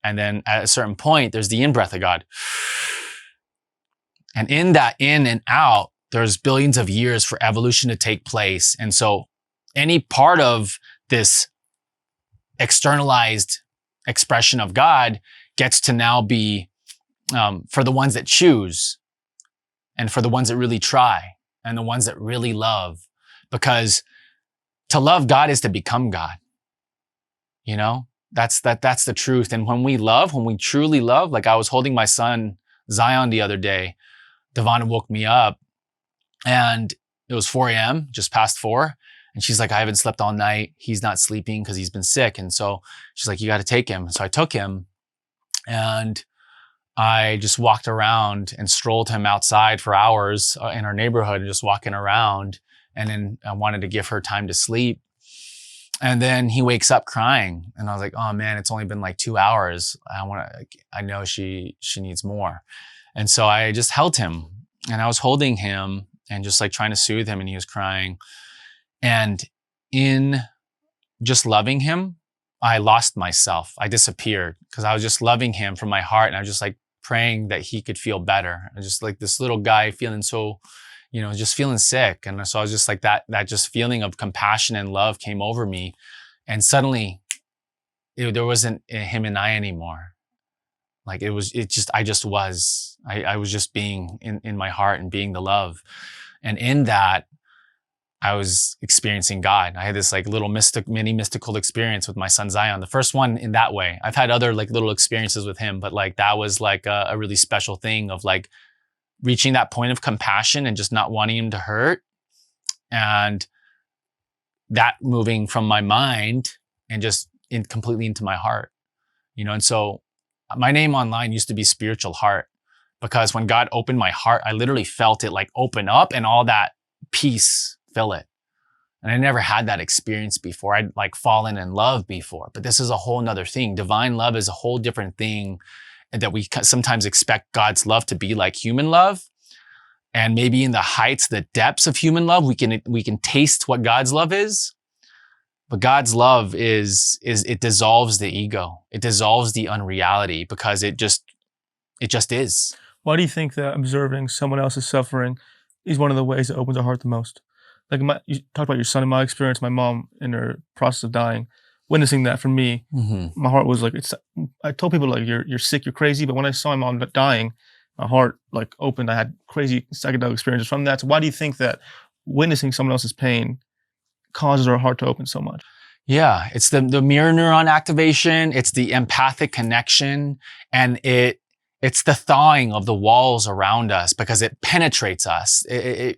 And then at a certain point, there's the in-breath of God. And in that in and out, there's billions of years for evolution to take place. And so any part of this externalized expression of God gets to now be for the ones that choose and for the ones that really try and the ones that really love. Because to love God is to become God. That's the truth. And when we truly love, like I was holding my son Zion the other day, Devonna woke me up and it was 4 a.m., just past 4. And she's like, I haven't slept all night. He's not sleeping because he's been sick. And so she's like, you got to take him. So I took him and I just walked around and strolled him outside for hours in our neighborhood and just walking around. And then I wanted to give her time to sleep. And then he wakes up crying. And I was like, oh man, it's only been like 2 hours. I know she needs more. And so I just held him and I was holding him and just like trying to soothe him. And he was crying. And in just loving him, I lost myself. I disappeared because I was just loving him from my heart. And I was just like praying that he could feel better. I just like this little guy feeling so, just feeling sick. And so I was just like that just feeling of compassion and love came over me. And suddenly there wasn't him and I anymore. Like I was just being in my heart and being the love. And in that, I was experiencing God. I had this like little mini mystical experience with my son Zion. The first one in that way. I've had other like little experiences with him, but like that was like a really special thing of like reaching that point of compassion and just not wanting him to hurt. And that moving from my mind and just completely into my heart, and so my name online used to be Spiritual Heart because when God opened my heart, I literally felt it like open up and all that peace fill it. And I never had that experience before. I'd like fallen in love before, but this is a whole nother thing. Divine love is a whole different thing that we sometimes expect God's love to be like human love. And maybe in the heights, the depths of human love, we can taste what God's love is. But God's love it dissolves the ego. It dissolves the unreality because it just is. Why do you think that observing someone else's suffering is one of the ways that opens our heart the most? Like you talked about your son. In my experience, my mom in her process of dying, witnessing that for me, Hmm. my heart was like, it's. I told people like you're sick, you're crazy, but when I saw my mom dying, my heart like opened. I had crazy psychedelic experiences from that. So why do you think that witnessing someone else's pain causes our heart to open so much? Yeah, it's the mirror neuron activation, it's the empathic connection, and it's the thawing of the walls around us because it penetrates us.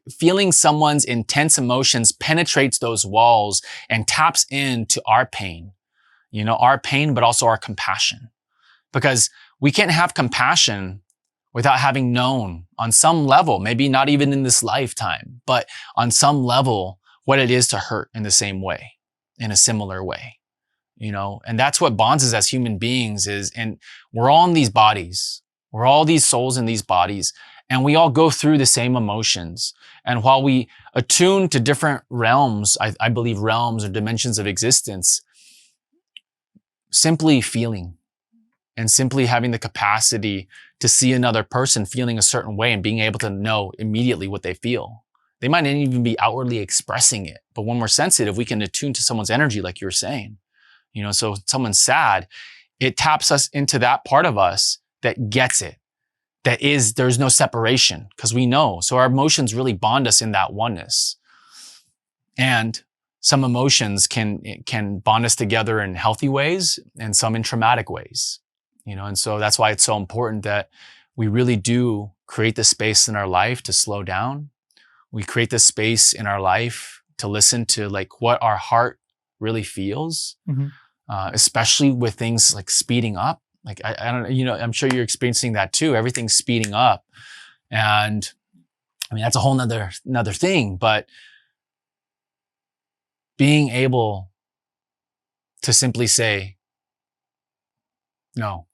Feeling someone's intense emotions penetrates those walls and taps into our pain, our pain, but also our compassion. Because we can't have compassion without having known on some level, maybe not even in this lifetime, but on some level, what it is to hurt in the same way, in a similar way, and that's what bonds us as human beings and we're all in these bodies. We're all these souls in these bodies, and we all go through the same emotions. And while we attune to different realms, I believe realms or dimensions of existence, simply feeling and simply having the capacity to see another person feeling a certain way and being able to know immediately what they feel. They might not even be outwardly expressing it, but when we're sensitive, we can attune to someone's energy, like you were saying. So if someone's sad, it taps us into that part of us that gets it. There's no separation because we know. So our emotions really bond us in that oneness. And some emotions can bond us together in healthy ways and some in traumatic ways. And so that's why it's so important that we really do create the space in our life to slow down. We create this space in our life to listen to like what our heart really feels, especially with things like speeding up. Like I don't know, I'm sure you're experiencing that too. Everything's speeding up, and I mean that's a whole nother thing. But being able to simply say no,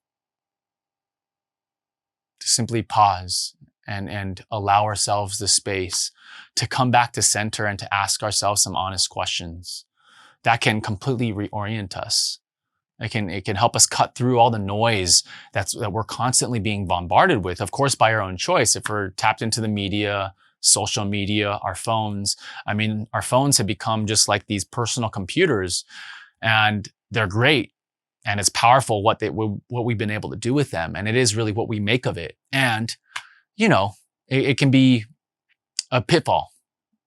to simply pause and allow ourselves the space to come back to center and to ask ourselves some honest questions that can completely reorient us. It can help us cut through all the noise that we're constantly being bombarded with, of course, by our own choice. If we're tapped into the media, social media, our phones. I mean, our phones have become just like these personal computers, and they're great. And it's powerful what we've been able to do with them. And it is really what we make of it. And, it can be a pitfall.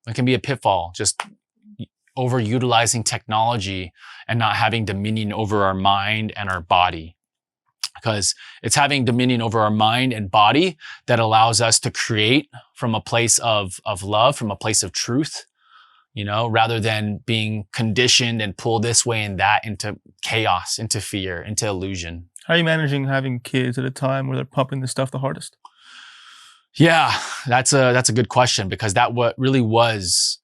It can be a pitfall, just overutilizing technology and not having dominion over our mind and our body. Because it's having dominion over our mind and body that allows us to create from a place of love, from a place of truth, rather than being conditioned and pulled this way and that into chaos, into fear, into illusion. How are you managing having kids at a time where they're pumping this stuff the hardest? Yeah, that's a good question, because that what really was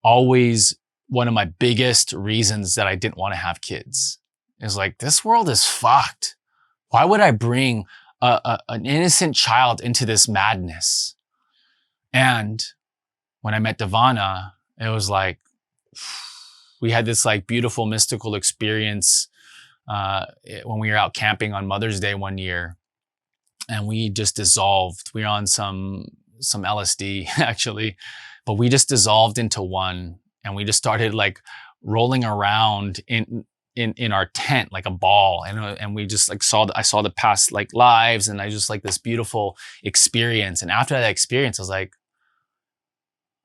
always one of my biggest reasons that I didn't want to have kids. Is like, this world is fucked. Why would I bring an innocent child into this madness? And when I met Devana, it was like, we had this like beautiful mystical experience when we were out camping on Mother's Day one year, and we just dissolved. We were on some LSD actually, but we just dissolved into one, and we just started like rolling around in our tent like a ball, and we just like I saw the past like lives, and I just like this beautiful experience. And after that experience, I was like,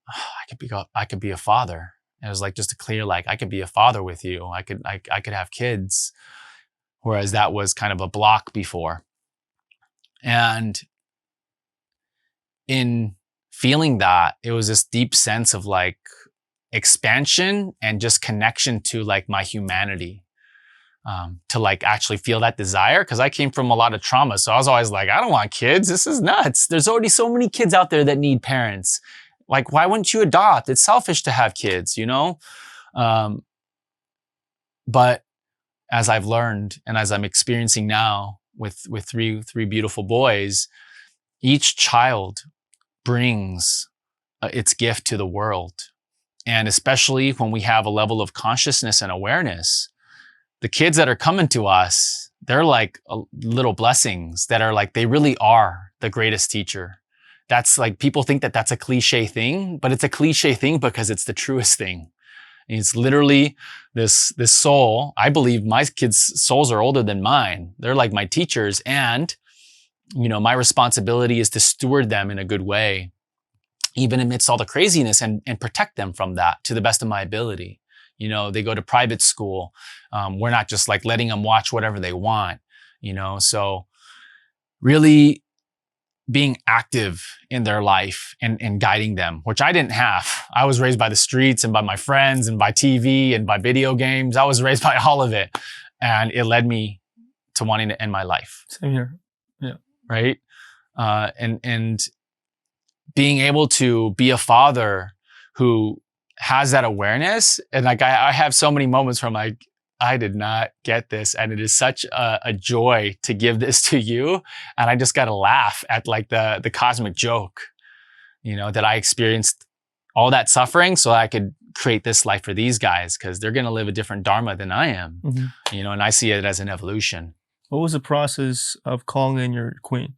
oh, I could be a father. And it was like just a clear, like, I could be a father with you. I could have kids. Whereas that was kind of a block before. And in feeling that, it was this deep sense of like expansion and just connection to like my humanity, to like actually feel that desire. Cause I came from a lot of trauma. So I was always like, I don't want kids. This is nuts. There's already so many kids out there that need parents. Like, why wouldn't you adopt? It's selfish to have kids, But as I've learned, and as I'm experiencing now with three beautiful boys, each child brings its gift to the world. And especially when we have a level of consciousness and awareness, the kids that are coming to us, they're like little blessings that are like, they really are the greatest teacher. That's like, people think that that's a cliche thing, but it's a cliche thing because it's the truest thing. And it's literally this soul. I believe my kids' souls are older than mine. They're like my teachers. And, you know, my responsibility is to steward them in a good way, even amidst all the craziness, and protect them from that to the best of my ability. You know, they go to private school. We're not just like letting them watch whatever they want, you know, so really being active in their life and guiding them, which I didn't have. I was raised by the streets and by my friends and by TV and by video games. I was raised by all of it. And it led me to wanting to end my life. Same here. Yeah. Right. And being able to be a father who has that awareness. And like, I have so many moments where I'm like, I did not get this. And it is such a joy to give this to you. And I just got to laugh at like the cosmic joke, you know, that I experienced all that suffering so I could create this life for these guys, because they're going to live a different dharma than I am, you know, and I see it as an evolution. What was the process of calling in your queen?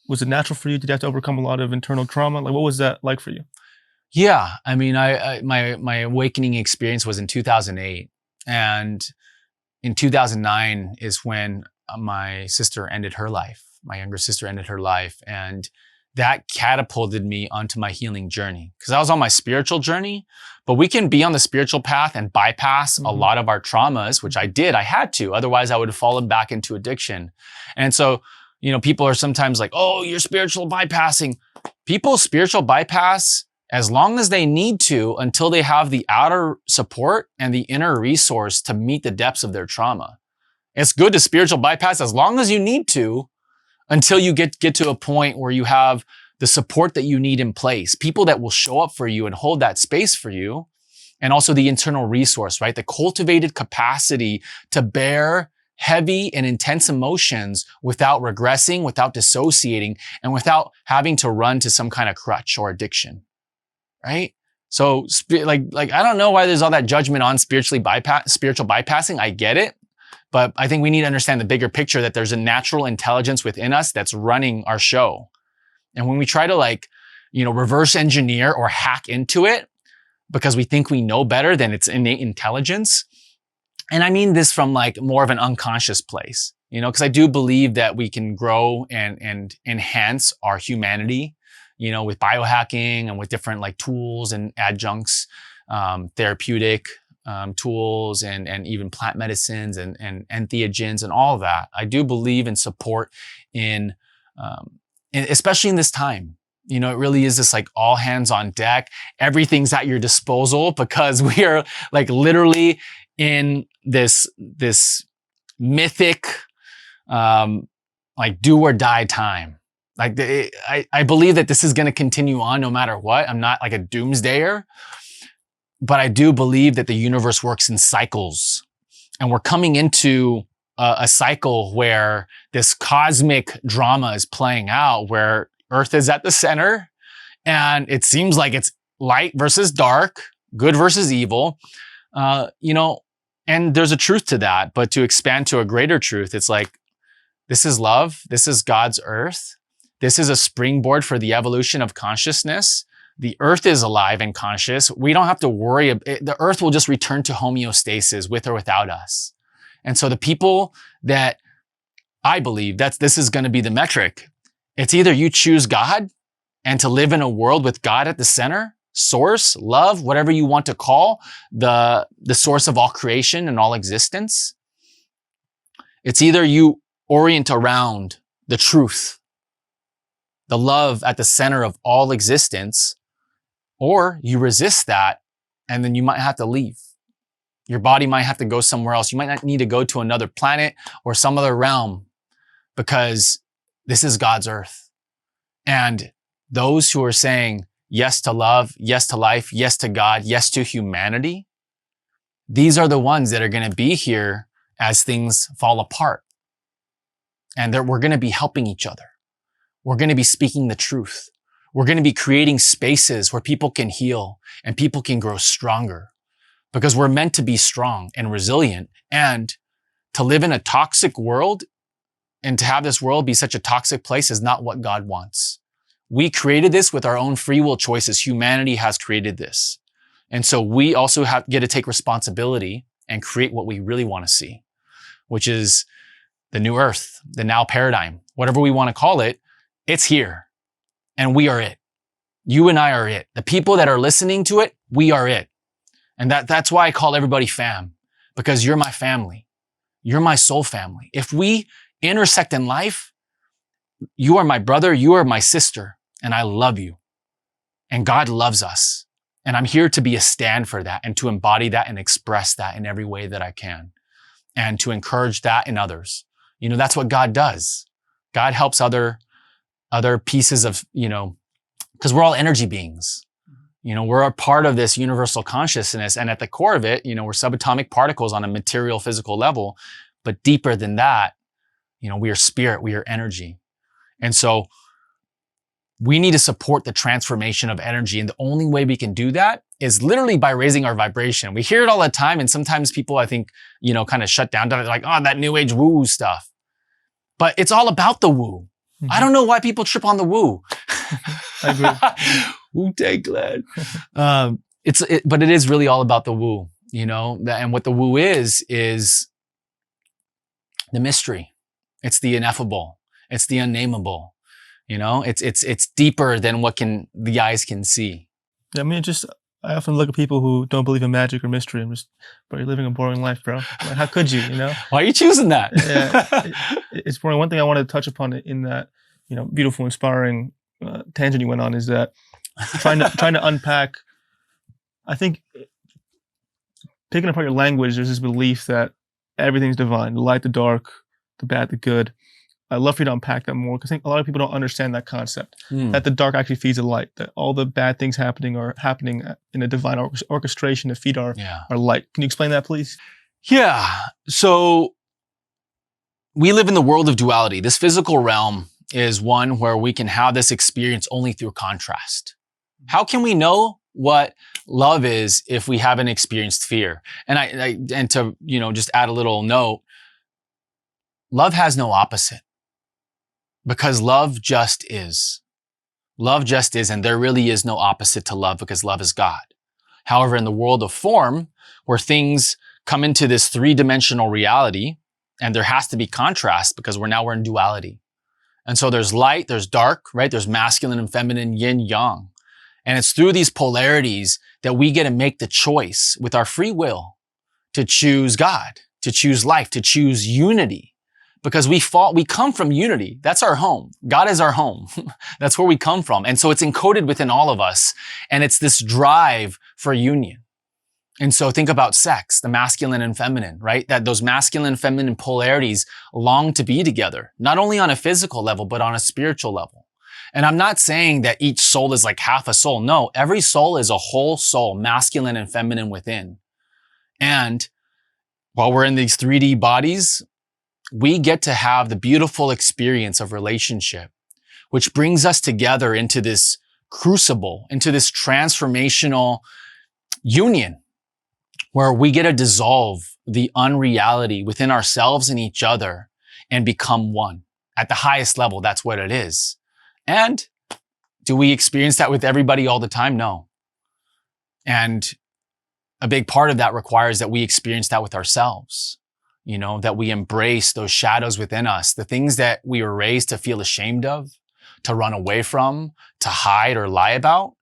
Was it natural for you? Did you have to overcome a lot of internal trauma? Like, what was that like for you? Yeah. I mean, my awakening experience was in 2008. And in 2009 is when my sister ended her life. My younger sister ended her life. And that catapulted me onto my healing journey, because I was on my spiritual journey. But we can be on the spiritual path and bypass a lot of our traumas, which I did. I had to. Otherwise, I would have fallen back into addiction. And so, you know, people are sometimes like, oh, you're spiritual bypassing. People spiritual bypass as long as they need to, until they have the outer support and the inner resource to meet the depths of their trauma. It's good to spiritual bypass as long as you need to, until you get to a point where you have the support that you need in place, people that will show up for you and hold that space for you, and also the internal resource, right? The cultivated capacity to bear heavy and intense emotions without regressing, without dissociating, and without having to run to some kind of crutch or addiction. Right? So like, I don't know why there's all that judgment on spiritual bypassing. I get it. But I think we need to understand the bigger picture, that there's a natural intelligence within us that's running our show. And when we try to like, you know, reverse engineer or hack into it because we think we know better than its innate intelligence. And I mean this from like more of an unconscious place, you know, because I do believe that we can grow and enhance our humanity, you know, with biohacking and with different like tools and adjuncts, therapeutic tools and even plant medicines and entheogens and all of that. I do believe and support in especially in this time. You know, it really is this like all hands on deck. Everything's at your disposal, because we are like literally in this mythic like do or die time. Like I believe that this is going to continue on no matter what. I'm not like a doomsdayer, but I do believe that the universe works in cycles, and we're coming into a cycle where this cosmic drama is playing out, where Earth is at the center, and it seems like it's light versus dark, good versus evil, you know, and there's a truth to that. But to expand to a greater truth, it's like, this is love. This is God's Earth. This is a springboard for the evolution of consciousness. The Earth is alive and conscious. We don't have to worry. The Earth will just return to homeostasis with or without us. And so the people that I believe this is going to be the metric. It's either you choose God and to live in a world with God at the center, source, love, whatever you want to call the source of all creation and all existence. It's either you orient around the truth, the love at the center of all existence, or you resist that, and then you might have to leave. Your body might have to go somewhere else. You might not need to go to another planet or some other realm, because this is God's Earth. And those who are saying yes to love, yes to life, yes to God, yes to humanity, these are the ones that are going to be here as things fall apart. And we're going to be helping each other. We're going to be speaking the truth. We're going to be creating spaces where people can heal and people can grow stronger, because we're meant to be strong and resilient. And to live in a toxic world and to have this world be such a toxic place is not what God wants. We created this with our own free will choices. Humanity has created this. And so we also get to take responsibility and create what we really want to see, which is the new earth, the now paradigm, whatever we want to call it. It's here and we are it. You and I are it. The people that are listening to it, we are it. And that's why I call everybody fam, because you're my family. You're my soul family. If we intersect in life, you are my brother, you are my sister, and I love you. And God loves us. And I'm here to be a stand for that and to embody that and express that in every way that I can and to encourage that in others. You know, that's what God does. God helps other pieces of, you know, because we're all energy beings. You know, we're a part of this universal consciousness. And at the core of it, you know, we're subatomic particles on a material physical level. But deeper than that, you know, we are spirit, we are energy. And so we need to support the transformation of energy. And the only way we can do that is literally by raising our vibration. We hear it all the time. And sometimes people, I think, you know, kind of shut down to it, like, oh, that new age woo stuff. But it's all about the woo. Mm-hmm. I don't know why people trip on the woo. I agree. Wu-Tang Clan. But it is really all about the woo, you know, and what the woo is the mystery. It's the ineffable. It's the unnameable. You know, it's deeper than what the eyes can see. Yeah, I mean, I often look at people who don't believe in magic or mystery and just, bro, you're living a boring life, bro. Like, how could you, you know? Why are you choosing that? Yeah, it's boring. One thing I wanted to touch upon in that, you know, beautiful, inspiring tangent you went on is that trying to unpack, I think, picking apart your language, there's this belief that everything's divine, the light, the dark, the bad, the good. I'd love for you to unpack that more because I think a lot of people don't understand that concept, that the dark actually feeds the light, that all the bad things happening are happening in a divine orchestration to feed our light. Can you explain that, please? Yeah. So we live in the world of duality. This physical realm is one where we can have this experience only through contrast. How can we know what love is if we haven't experienced fear? And to, you know, just add a little note, love has no opposite. Because love just is. Love just is, and there really is no opposite to love because love is God. However, in the world of form, where things come into this three-dimensional reality, and there has to be contrast because we're in duality. And so there's light, there's dark, right? There's masculine and feminine, yin, yang. And it's through these polarities that we get to make the choice with our free will to choose God, to choose life, to choose unity. Because we come from unity. That's our home. God is our home. That's where we come from. And so it's encoded within all of us. And it's this drive for union. And so think about sex, the masculine and feminine, right? That those masculine and feminine polarities long to be together, not only on a physical level, but on a spiritual level. And I'm not saying that each soul is like half a soul. No, every soul is a whole soul, masculine and feminine within. And while we're in these 3D bodies, we get to have the beautiful experience of relationship, which brings us together into this crucible, into this transformational union, where we get to dissolve the unreality within ourselves and each other and become one. At the highest level, that's what it is. And do we experience that with everybody all the time? No. And a big part of that requires that we experience that with ourselves. You know, that we embrace those shadows within us, the things that we were raised to feel ashamed of, to run away from, to hide or lie about.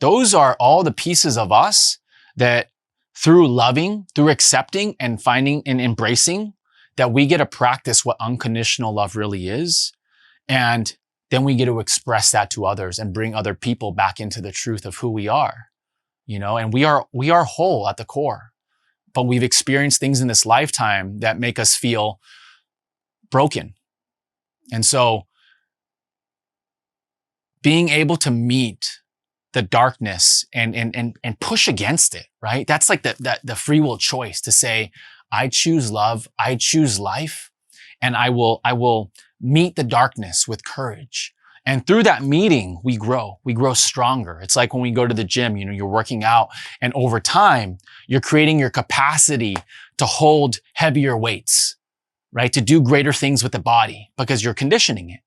Those are all the pieces of us that through loving, through accepting and finding and embracing, that we get to practice what unconditional love really is. And then we get to express that to others and bring other people back into the truth of who we are, you know, and we are whole at the core. But we've experienced things in this lifetime that make us feel broken. And so being able to meet the darkness and push against it, right? That's like the free will choice to say, I choose love, I choose life, and I will meet the darkness with courage. And through that meeting, we grow stronger. It's like when we go to the gym, you know, you're working out and over time, you're creating your capacity to hold heavier weights. right? To do greater things with the body because you're conditioning it.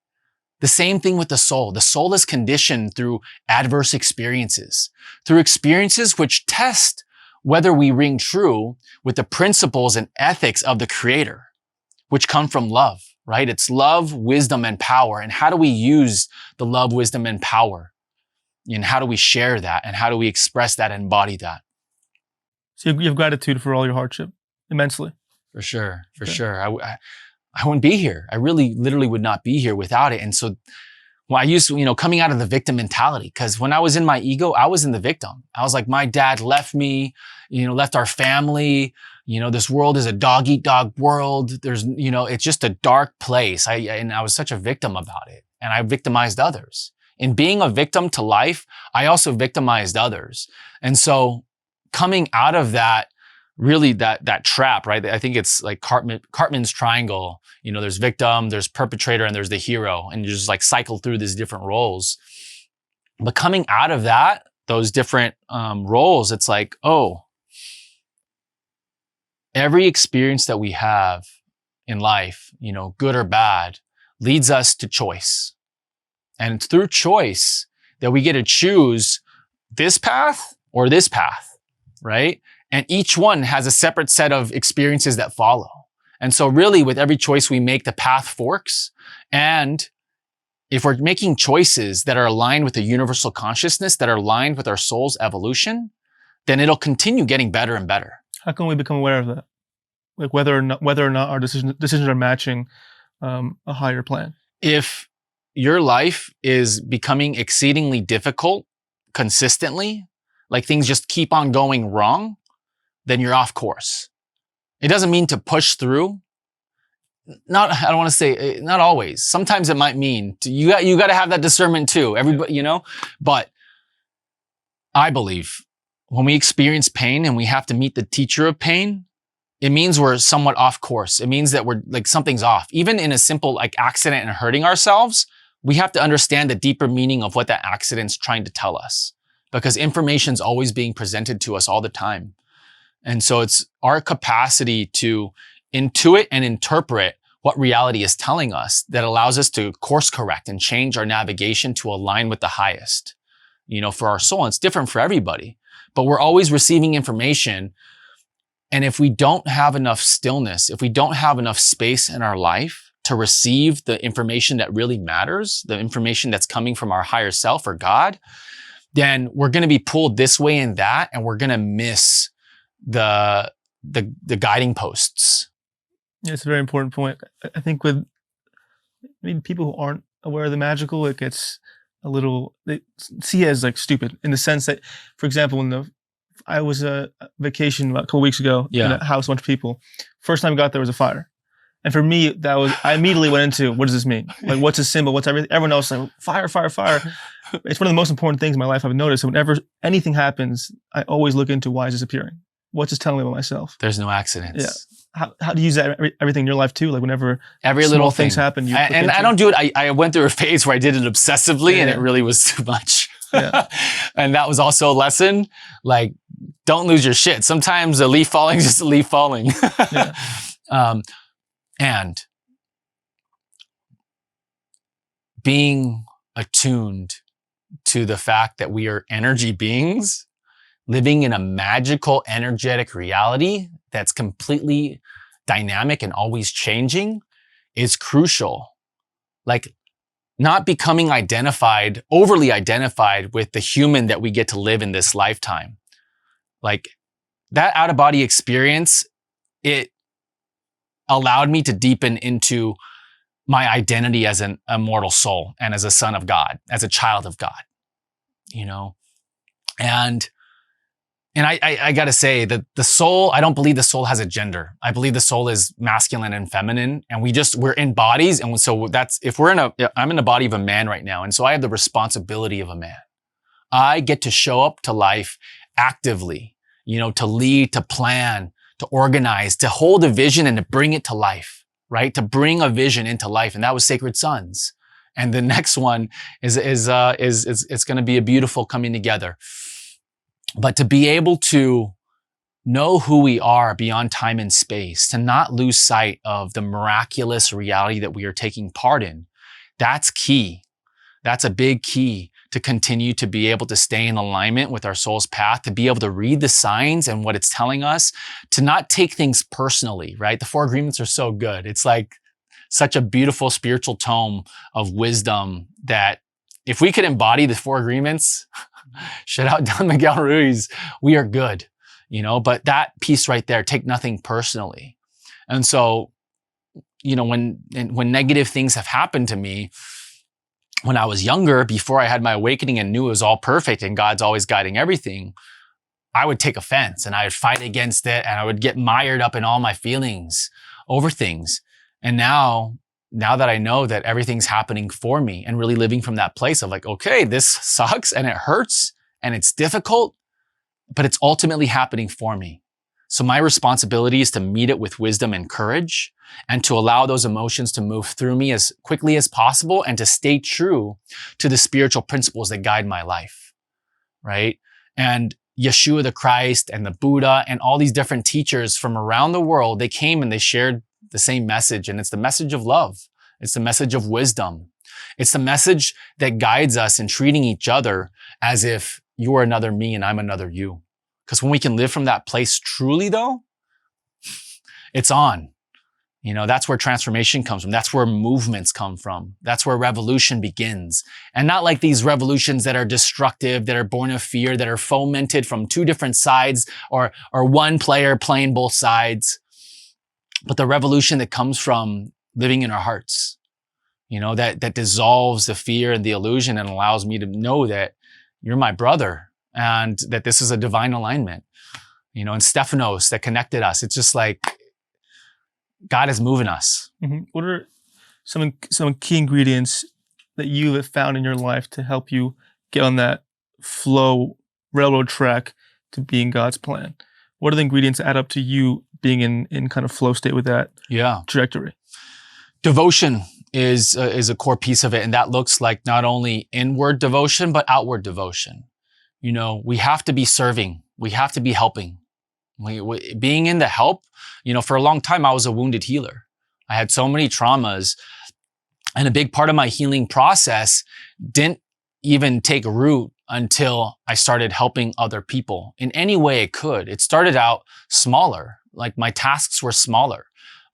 The same thing with the soul. The soul is conditioned through adverse experiences, through experiences which test whether we ring true with the principles and ethics of the Creator, which come from love, right? It's love, wisdom, and power. And how do we use the love, wisdom, and power? And how do we share that? And how do we express that and embody that? So you have gratitude for all your hardship, immensely. For sure, for sure. I wouldn't be here. I really, literally would not be here without it. And so I used to, coming out of the victim mentality, because when I was in my ego, I was in the victim. I was like, my dad left me, left our family. This world is a dog eat dog world. There's, it's just a dark place. And I was such a victim about it. And I victimized others. In being a victim to life, I also victimized others. And so coming out of that, really that trap, right? I think it's like Cartman's triangle. There's victim, there's perpetrator, and there's the hero. And you just like cycle through these different roles. But coming out of that, those different roles, it's like, oh, every experience that we have in life, good or bad, leads us to choice. And it's through choice that we get to choose this path or this path, right? And each one has a separate set of experiences that follow. And so really with every choice we make, the path forks. And if we're making choices that are aligned with the universal consciousness, that are aligned with our soul's evolution, then it'll continue getting better and better. How can we become aware of that? Like whether or not our decisions are matching a higher plan? If your life is becoming exceedingly difficult consistently, like things just keep on going wrong, then you're off course. It doesn't mean to push through. I don't want to say, not always. Sometimes it might mean you got to have that discernment too. Everybody, but I believe when we experience pain and we have to meet the teacher of pain, it means we're somewhat off course. It means that we're like something's off. Even in a simple like accident and hurting ourselves, we have to understand the deeper meaning of what that accident's trying to tell us, because information's always being presented to us all the time. And so it's our capacity to intuit and interpret what reality is telling us that allows us to course correct and change our navigation to align with the highest, for our soul. And it's different for everybody, but we're always receiving information. And if we don't have enough stillness, if we don't have enough space in our life to receive the information that really matters, the information that's coming from our higher self or God, then we're going to be pulled this way and that, and we're going to miss the guiding posts. Yeah, it's a very important point. I think with people who aren't aware of the magical, it gets a little, they see it as like stupid in the sense that, for example, I was a vacation a couple weeks ago in a house, a bunch of people. First time I got there was a fire. And for me, I immediately went into, what does this mean? Like, what's a symbol? What's everything? Everyone else is like, fire, fire, fire. It's one of the most important things in my life I've noticed. So whenever anything happens, I always look into why is this appearing? What's this telling me about myself? There's no accidents. Yeah. How do you use that everything in your life too? Like whenever every little things happen, and I don't do it. I went through a phase where I did it obsessively, and it really was too much. Yeah. And that was also a lesson. Like, don't lose your shit. Sometimes a leaf falling is just a leaf falling. Yeah. And being attuned to the fact that we are energy beings living in a magical, energetic reality that's completely dynamic and always changing is crucial. Like, not becoming overly identified with the human that we get to live in this lifetime. Like, that out-of-body experience, it allowed me to deepen into my identity as an immortal soul and as a son of God, as a child of God, And I gotta say that the soul, I don't believe the soul has a gender. I believe the soul is masculine and feminine, and we're in bodies. And so I'm in the body of a man right now. And so I have the responsibility of a man. I get to show up to life actively, to lead, to plan, to organize, to hold a vision and to bring it to life, right? To bring a vision into life. And that was Sacred Sons. And the next one is going to be a beautiful coming together. But to be able to know who we are beyond time and space, to not lose sight of the miraculous reality that we are taking part in. That's key. That's a big key to continue to be able to stay in alignment with our soul's path, to be able to read the signs and what it's telling us, to not take things personally, right? The Four Agreements are so good. It's like such a beautiful spiritual tome of wisdom that if we could embody the Four Agreements, shout out Don Miguel Ruiz, we are good, but that piece right there, take nothing personally. And so, when negative things have happened to me, when I was younger, before I had my awakening and knew it was all perfect and God's always guiding everything, I would take offense and I would fight against it and I would get mired up in all my feelings over things. And now that I know that everything's happening for me and really living from that place of like, okay, this sucks and it hurts and it's difficult, but it's ultimately happening for me. So my responsibility is to meet it with wisdom and courage and to allow those emotions to move through me as quickly as possible and to stay true to the spiritual principles that guide my life, right? And Yeshua the Christ and the Buddha and all these different teachers from around the world, they came and they shared the same message, and it's the message of love. It's the message of wisdom. It's the message that guides us in treating each other as if you are another me and I'm another you. Because when we can live from that place truly though, it's on. That's where transformation comes from. That's where movements come from. That's where revolution begins. And not like these revolutions that are destructive, that are born of fear, that are fomented from two different sides or one player playing both sides. But the revolution that comes from living in our hearts, that dissolves the fear and the illusion and allows me to know that you're my brother and that this is a divine alignment, and Stephanos that connected us. It's just like God is moving us. Mm-hmm. What are some key ingredients that you have found in your life to help you get on that flow railroad track to being God's plan? What are the ingredients that add up to you being in kind of flow state with that trajectory? Devotion is a core piece of it. And that looks like not only inward devotion, but outward devotion. We have to be serving. We have to be helping. Being in the help, for a long time, I was a wounded healer. I had so many traumas, and a big part of my healing process didn't even take root until I started helping other people in any way it could. It started out smaller, like my tasks were smaller,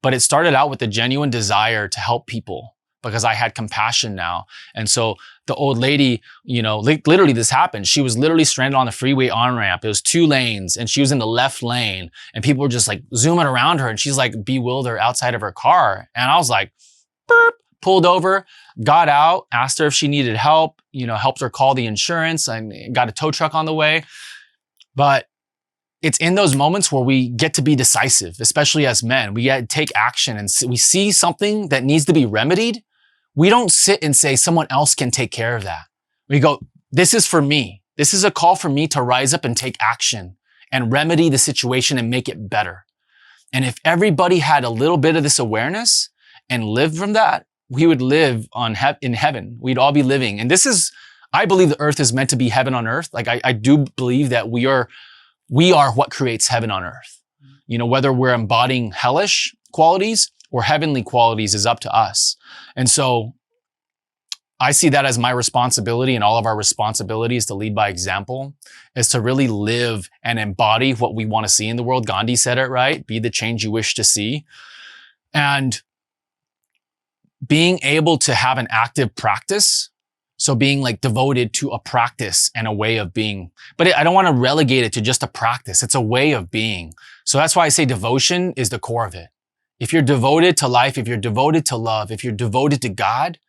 but it started out with a genuine desire to help people because I had compassion now. And so the old lady, literally this happened. She was literally stranded on the freeway on-ramp. It was 2 lanes and she was in the left lane and people were just like zooming around her and she's like bewildered outside of her car. And I was like, burp, pulled over, got out, asked her if she needed help, helped her call the insurance and got a tow truck on the way. But it's in those moments where we get to be decisive, especially as men. We get to take action and we see something that needs to be remedied. We don't sit and say someone else can take care of that. We go, this is for me. This is a call for me to rise up and take action and remedy the situation and make it better. And if everybody had a little bit of this awareness and lived from that, we would live in heaven. We'd all be living. And I believe the earth is meant to be heaven on earth. Like I do believe that we are what creates heaven on earth. Whether we're embodying hellish qualities or heavenly qualities is up to us. And so I see that as my responsibility, and all of our responsibilities to lead by example is to really live and embody what we want to see in the world. Gandhi said it right, be the change you wish to see. And being able to have an active practice, so being like devoted to a practice and a way of being, but I don't want to relegate it to just a practice. It's a way of being. So that's why I say devotion is the core of it. If you're devoted to life, if you're devoted to love, if you're devoted to God,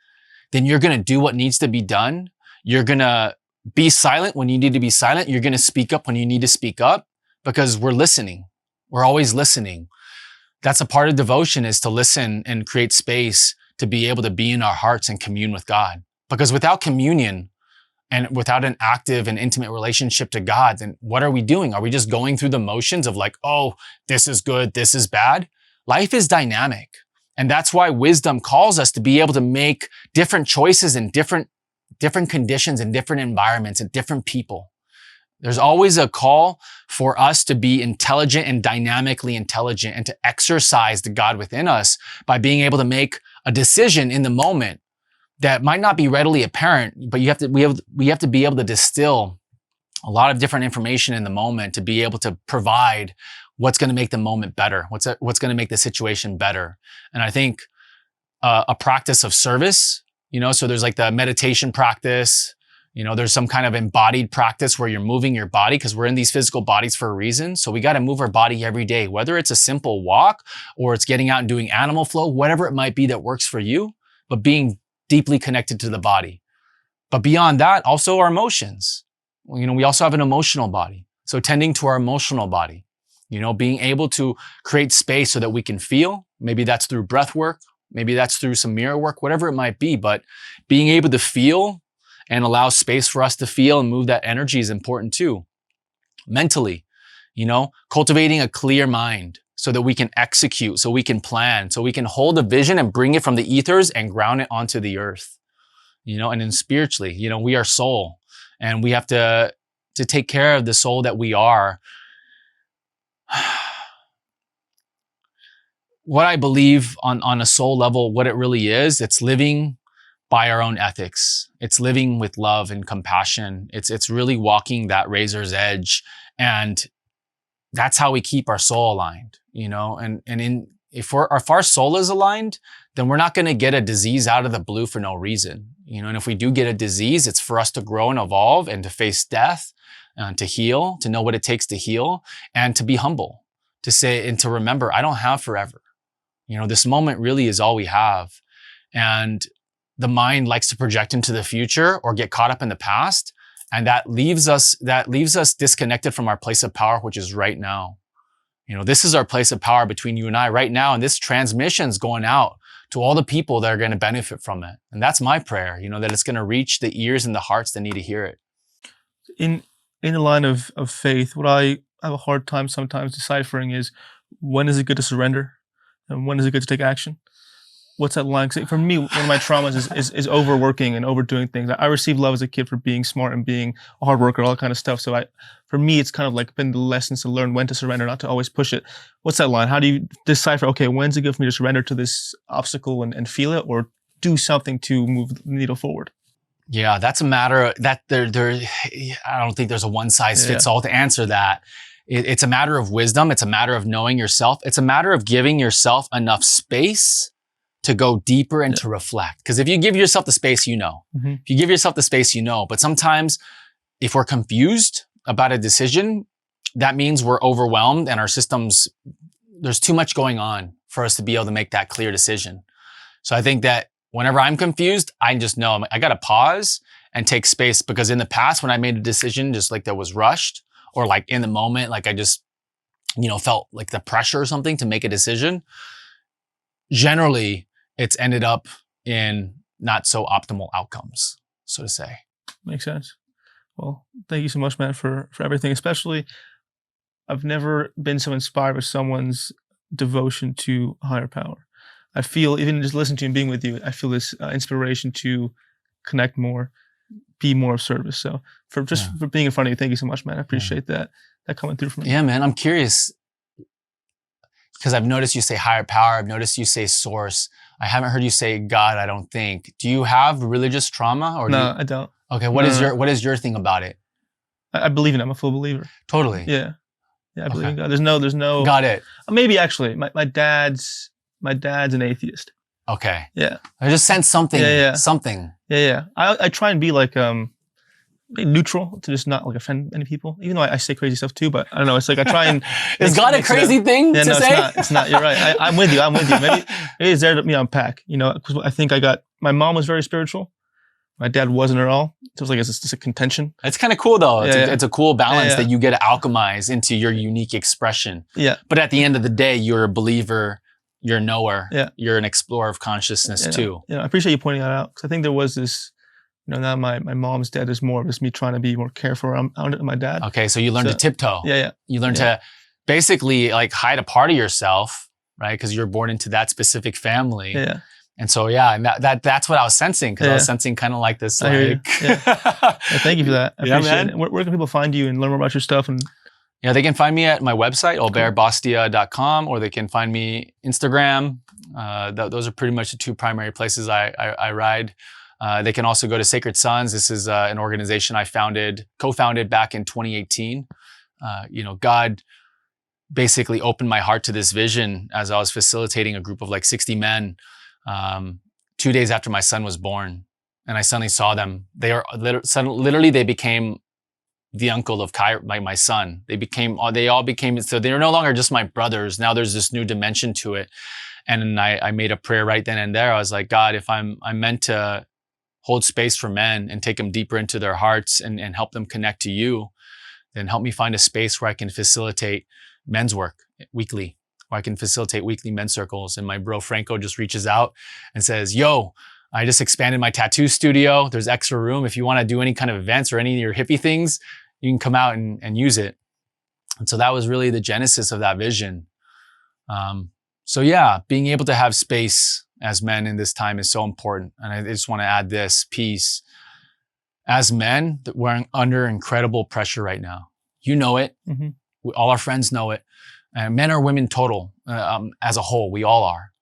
then you're going to do what needs to be done. You're going to be silent when you need to be silent. You're going to speak up when you need to speak up because we're listening. We're always listening. That's a part of devotion, is to listen and create space to be able to be in our hearts and commune with God. Because without communion and without an active and intimate relationship to God, then what are we doing? Are we just going through the motions of like, oh, this is good, this is bad? Life is dynamic. And that's why wisdom calls us to be able to make different choices in different conditions and different environments and different people. There's always a call for us to be intelligent and dynamically intelligent and to exercise the God within us by being able to make a decision in the moment that might not be readily apparent, but we have to be able to distill a lot of different information in the moment to be able to provide what's going to make the moment better, what's going to make the situation better. And I think a practice of service, so there's like the meditation practice, there's some kind of embodied practice where you're moving your body because we're in these physical bodies for a reason. So we got to move our body every day, whether it's a simple walk or it's getting out and doing animal flow, whatever it might be that works for you, but being deeply connected to the body. But beyond that, also our emotions. We also have an emotional body. So tending to our emotional body, being able to create space so that we can feel. Maybe that's through breath work. Maybe that's through some mirror work, whatever it might be. But being able to feel and allow space for us to feel and move that energy is important too. Mentally, cultivating a clear mind so that we can execute, so we can plan, so we can hold a vision and bring it from the ethers and ground it onto the earth. And then spiritually, we are soul. And we have to take care of the soul that we are. What I believe on a soul level, what it really is, it's living by our own ethics. It's living with love and compassion. It's really walking that razor's edge. And that's how we keep our soul aligned, if our soul is aligned, then we're not going to get a disease out of the blue for no reason. And if we do get a disease, it's for us to grow and evolve and to face death, to heal, to know what it takes to heal, and to be humble, to say, and to remember, I don't have forever. This moment really is all we have. And the mind likes to project into the future or get caught up in the past. And that leaves us disconnected from our place of power, which is right now. This is our place of power between you and I right now. And this transmission's going out to all the people that are going to benefit from it. And that's my prayer, that it's going to reach the ears and the hearts that need to hear it. In the line of faith, what I have a hard time sometimes deciphering is, when is it good to surrender and when is it good to take action? What's that line? 'Cause for me, one of my traumas is overworking and overdoing things. I received love as a kid for being smart and being a hard worker, all that kind of stuff. So for me, it's kind of like been the lessons to learn when to surrender, not to always push it. What's that line? How do you decipher, okay, when's it good for me to surrender to this obstacle and feel it, or do something to move the needle forward? Yeah, that's a matter that I don't think there's a one size fits all to answer that. It's a matter of wisdom. It's a matter of knowing yourself. It's a matter of giving yourself enough space to go deeper and to reflect. Because if you give yourself the space, if you give yourself the space, but sometimes if we're confused about a decision, that means we're overwhelmed and our systems, there's too much going on for us to be able to make that clear decision. So I think that whenever I'm confused, I just know I got to pause and take space, because in the past, when I made a decision, just like that was rushed, or like in the moment, like I just, felt like the pressure or something to make a decision, generally it's ended up in not so optimal outcomes, so to say. Makes sense. Well, thank you so much, man, for everything. Especially, I've never been so inspired by someone's devotion to higher power. I feel, even just listening to you and being with you, I feel this inspiration to connect more, be more of service. So for being in front of you, thank you so much, man. I appreciate that coming through from me. Yeah, man. I'm curious, because I've noticed you say higher power. I've noticed you say source. I haven't heard you say God, I don't think. Do you have religious trauma? Or No, I don't. Okay, what is your thing about it? I believe in it. I'm a full believer. Totally. Yeah, I believe in God. There's no. Got it. Maybe actually, my dad's an atheist. Okay. Yeah. I just sense something. Yeah. Something. Yeah. I try and be like neutral to just not like offend any people, even though I say crazy stuff too. But I don't know. It's like I try and. Is God a crazy thing to say? It's not. You're right. I'm with you. Maybe it's there to unpack. Because I think my mom was very spiritual. My dad wasn't at all. So it was like it's just a contention. It's kind of cool though. It's a cool balance that you get to alchemize into your unique expression. Yeah. But at the end of the day, you're a believer. You're a knower. Yeah. You're an explorer of consciousness too. Yeah. I appreciate you pointing that out, because I think there was this. Now my mom's dead, is more of just me trying to be more careful around my dad. Okay, so you learn to tiptoe. Yeah. You learn to basically like hide a part of yourself, right? Because you're born into that specific family. Yeah. And so, yeah, and that's what I was sensing, because I was sensing kind of like this, I hear you. Yeah. Well, thank you for that. I Yeah, appreciate man. it. Where can people find you and learn more about your stuff? And yeah, they can find me at my website, aubertbastiat.com, or they can find me Instagram. Those are pretty much the two primary places I ride. They can also go to Sacred Sons. This is an organization I co-founded back in 2018. God basically opened my heart to this vision as I was facilitating a group of like 60 men 2 days after my son was born. And I suddenly saw them. They became the uncle of my son. They all became, so they're no longer just my brothers. Now there's this new dimension to it. And I made a prayer right then and there. I was like, God, if I'm meant to hold space for men and take them deeper into their hearts and help them connect to you, then help me find a space where I can facilitate men's work weekly, where I can facilitate weekly men's circles. And my bro Franco just reaches out and says, yo, I just expanded my tattoo studio. There's extra room. If you want to do any kind of events or any of your hippie things, you can come out and use it. And so that was really the genesis of that vision. So yeah, being able to have space as men in this time is so important. And I just want to add this piece. As men, we're under incredible pressure right now. You know it. mm-hmm. All our friends know it. Men or women total, as a whole, we all are.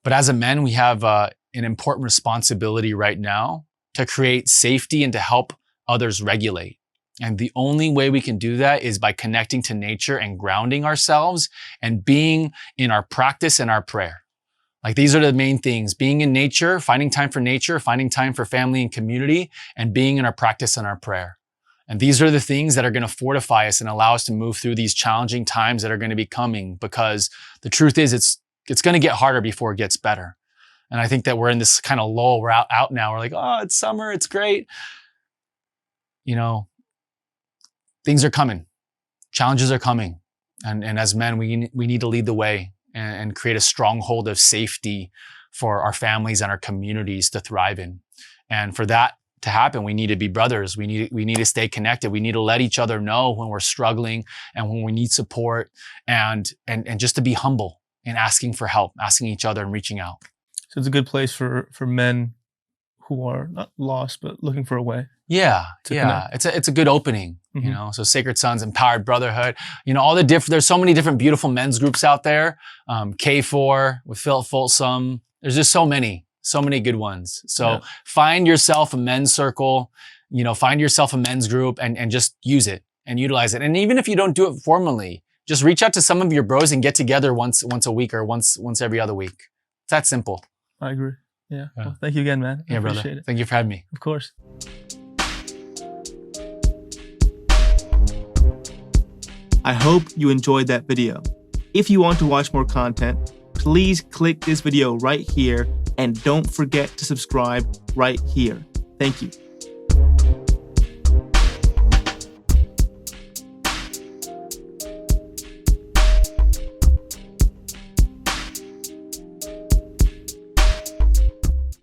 But as a men, we have an important responsibility right now to create safety and to help others regulate. And the only way we can do that is by connecting to nature and grounding ourselves and being in our practice and our prayer. Like, these are the main things: being in nature, finding time for nature, finding time for family and community, and being in our practice and our prayer. And these are the things that are going to fortify us and allow us to move through these challenging times that are going to be coming, because the truth is it's going to get harder before it gets better. And I think that we're in this kind of lull. We're out now. We're like, oh, it's summer. It's great. Things are coming. Challenges are coming. And as men, we need to lead the way and create a stronghold of safety for our families and our communities to thrive in. And for that to happen, we need to be brothers. We need to stay connected. We need to let each other know when we're struggling and when we need support, and just to be humble in asking for help, asking each other and reaching out. So it's a good place for men who are not lost, but looking for a way. Yeah. Connect. It's a good opening, Mm-hmm. So Sacred Sons, Empowered Brotherhood, there's so many different beautiful men's groups out there. K4 with Philip Folsom. There's just so many good ones. So find yourself a men's circle, find yourself a men's group and just use it and utilize it. And even if you don't do it formally, just reach out to some of your bros and get together once a week or once every other week. It's that simple. I agree. Yeah. Well, thank you again, man. I appreciate brother. it. Thank you for having me. Of course. I hope you enjoyed that video. If you want to watch more content, please click this video right here and don't forget to subscribe right here. Thank you.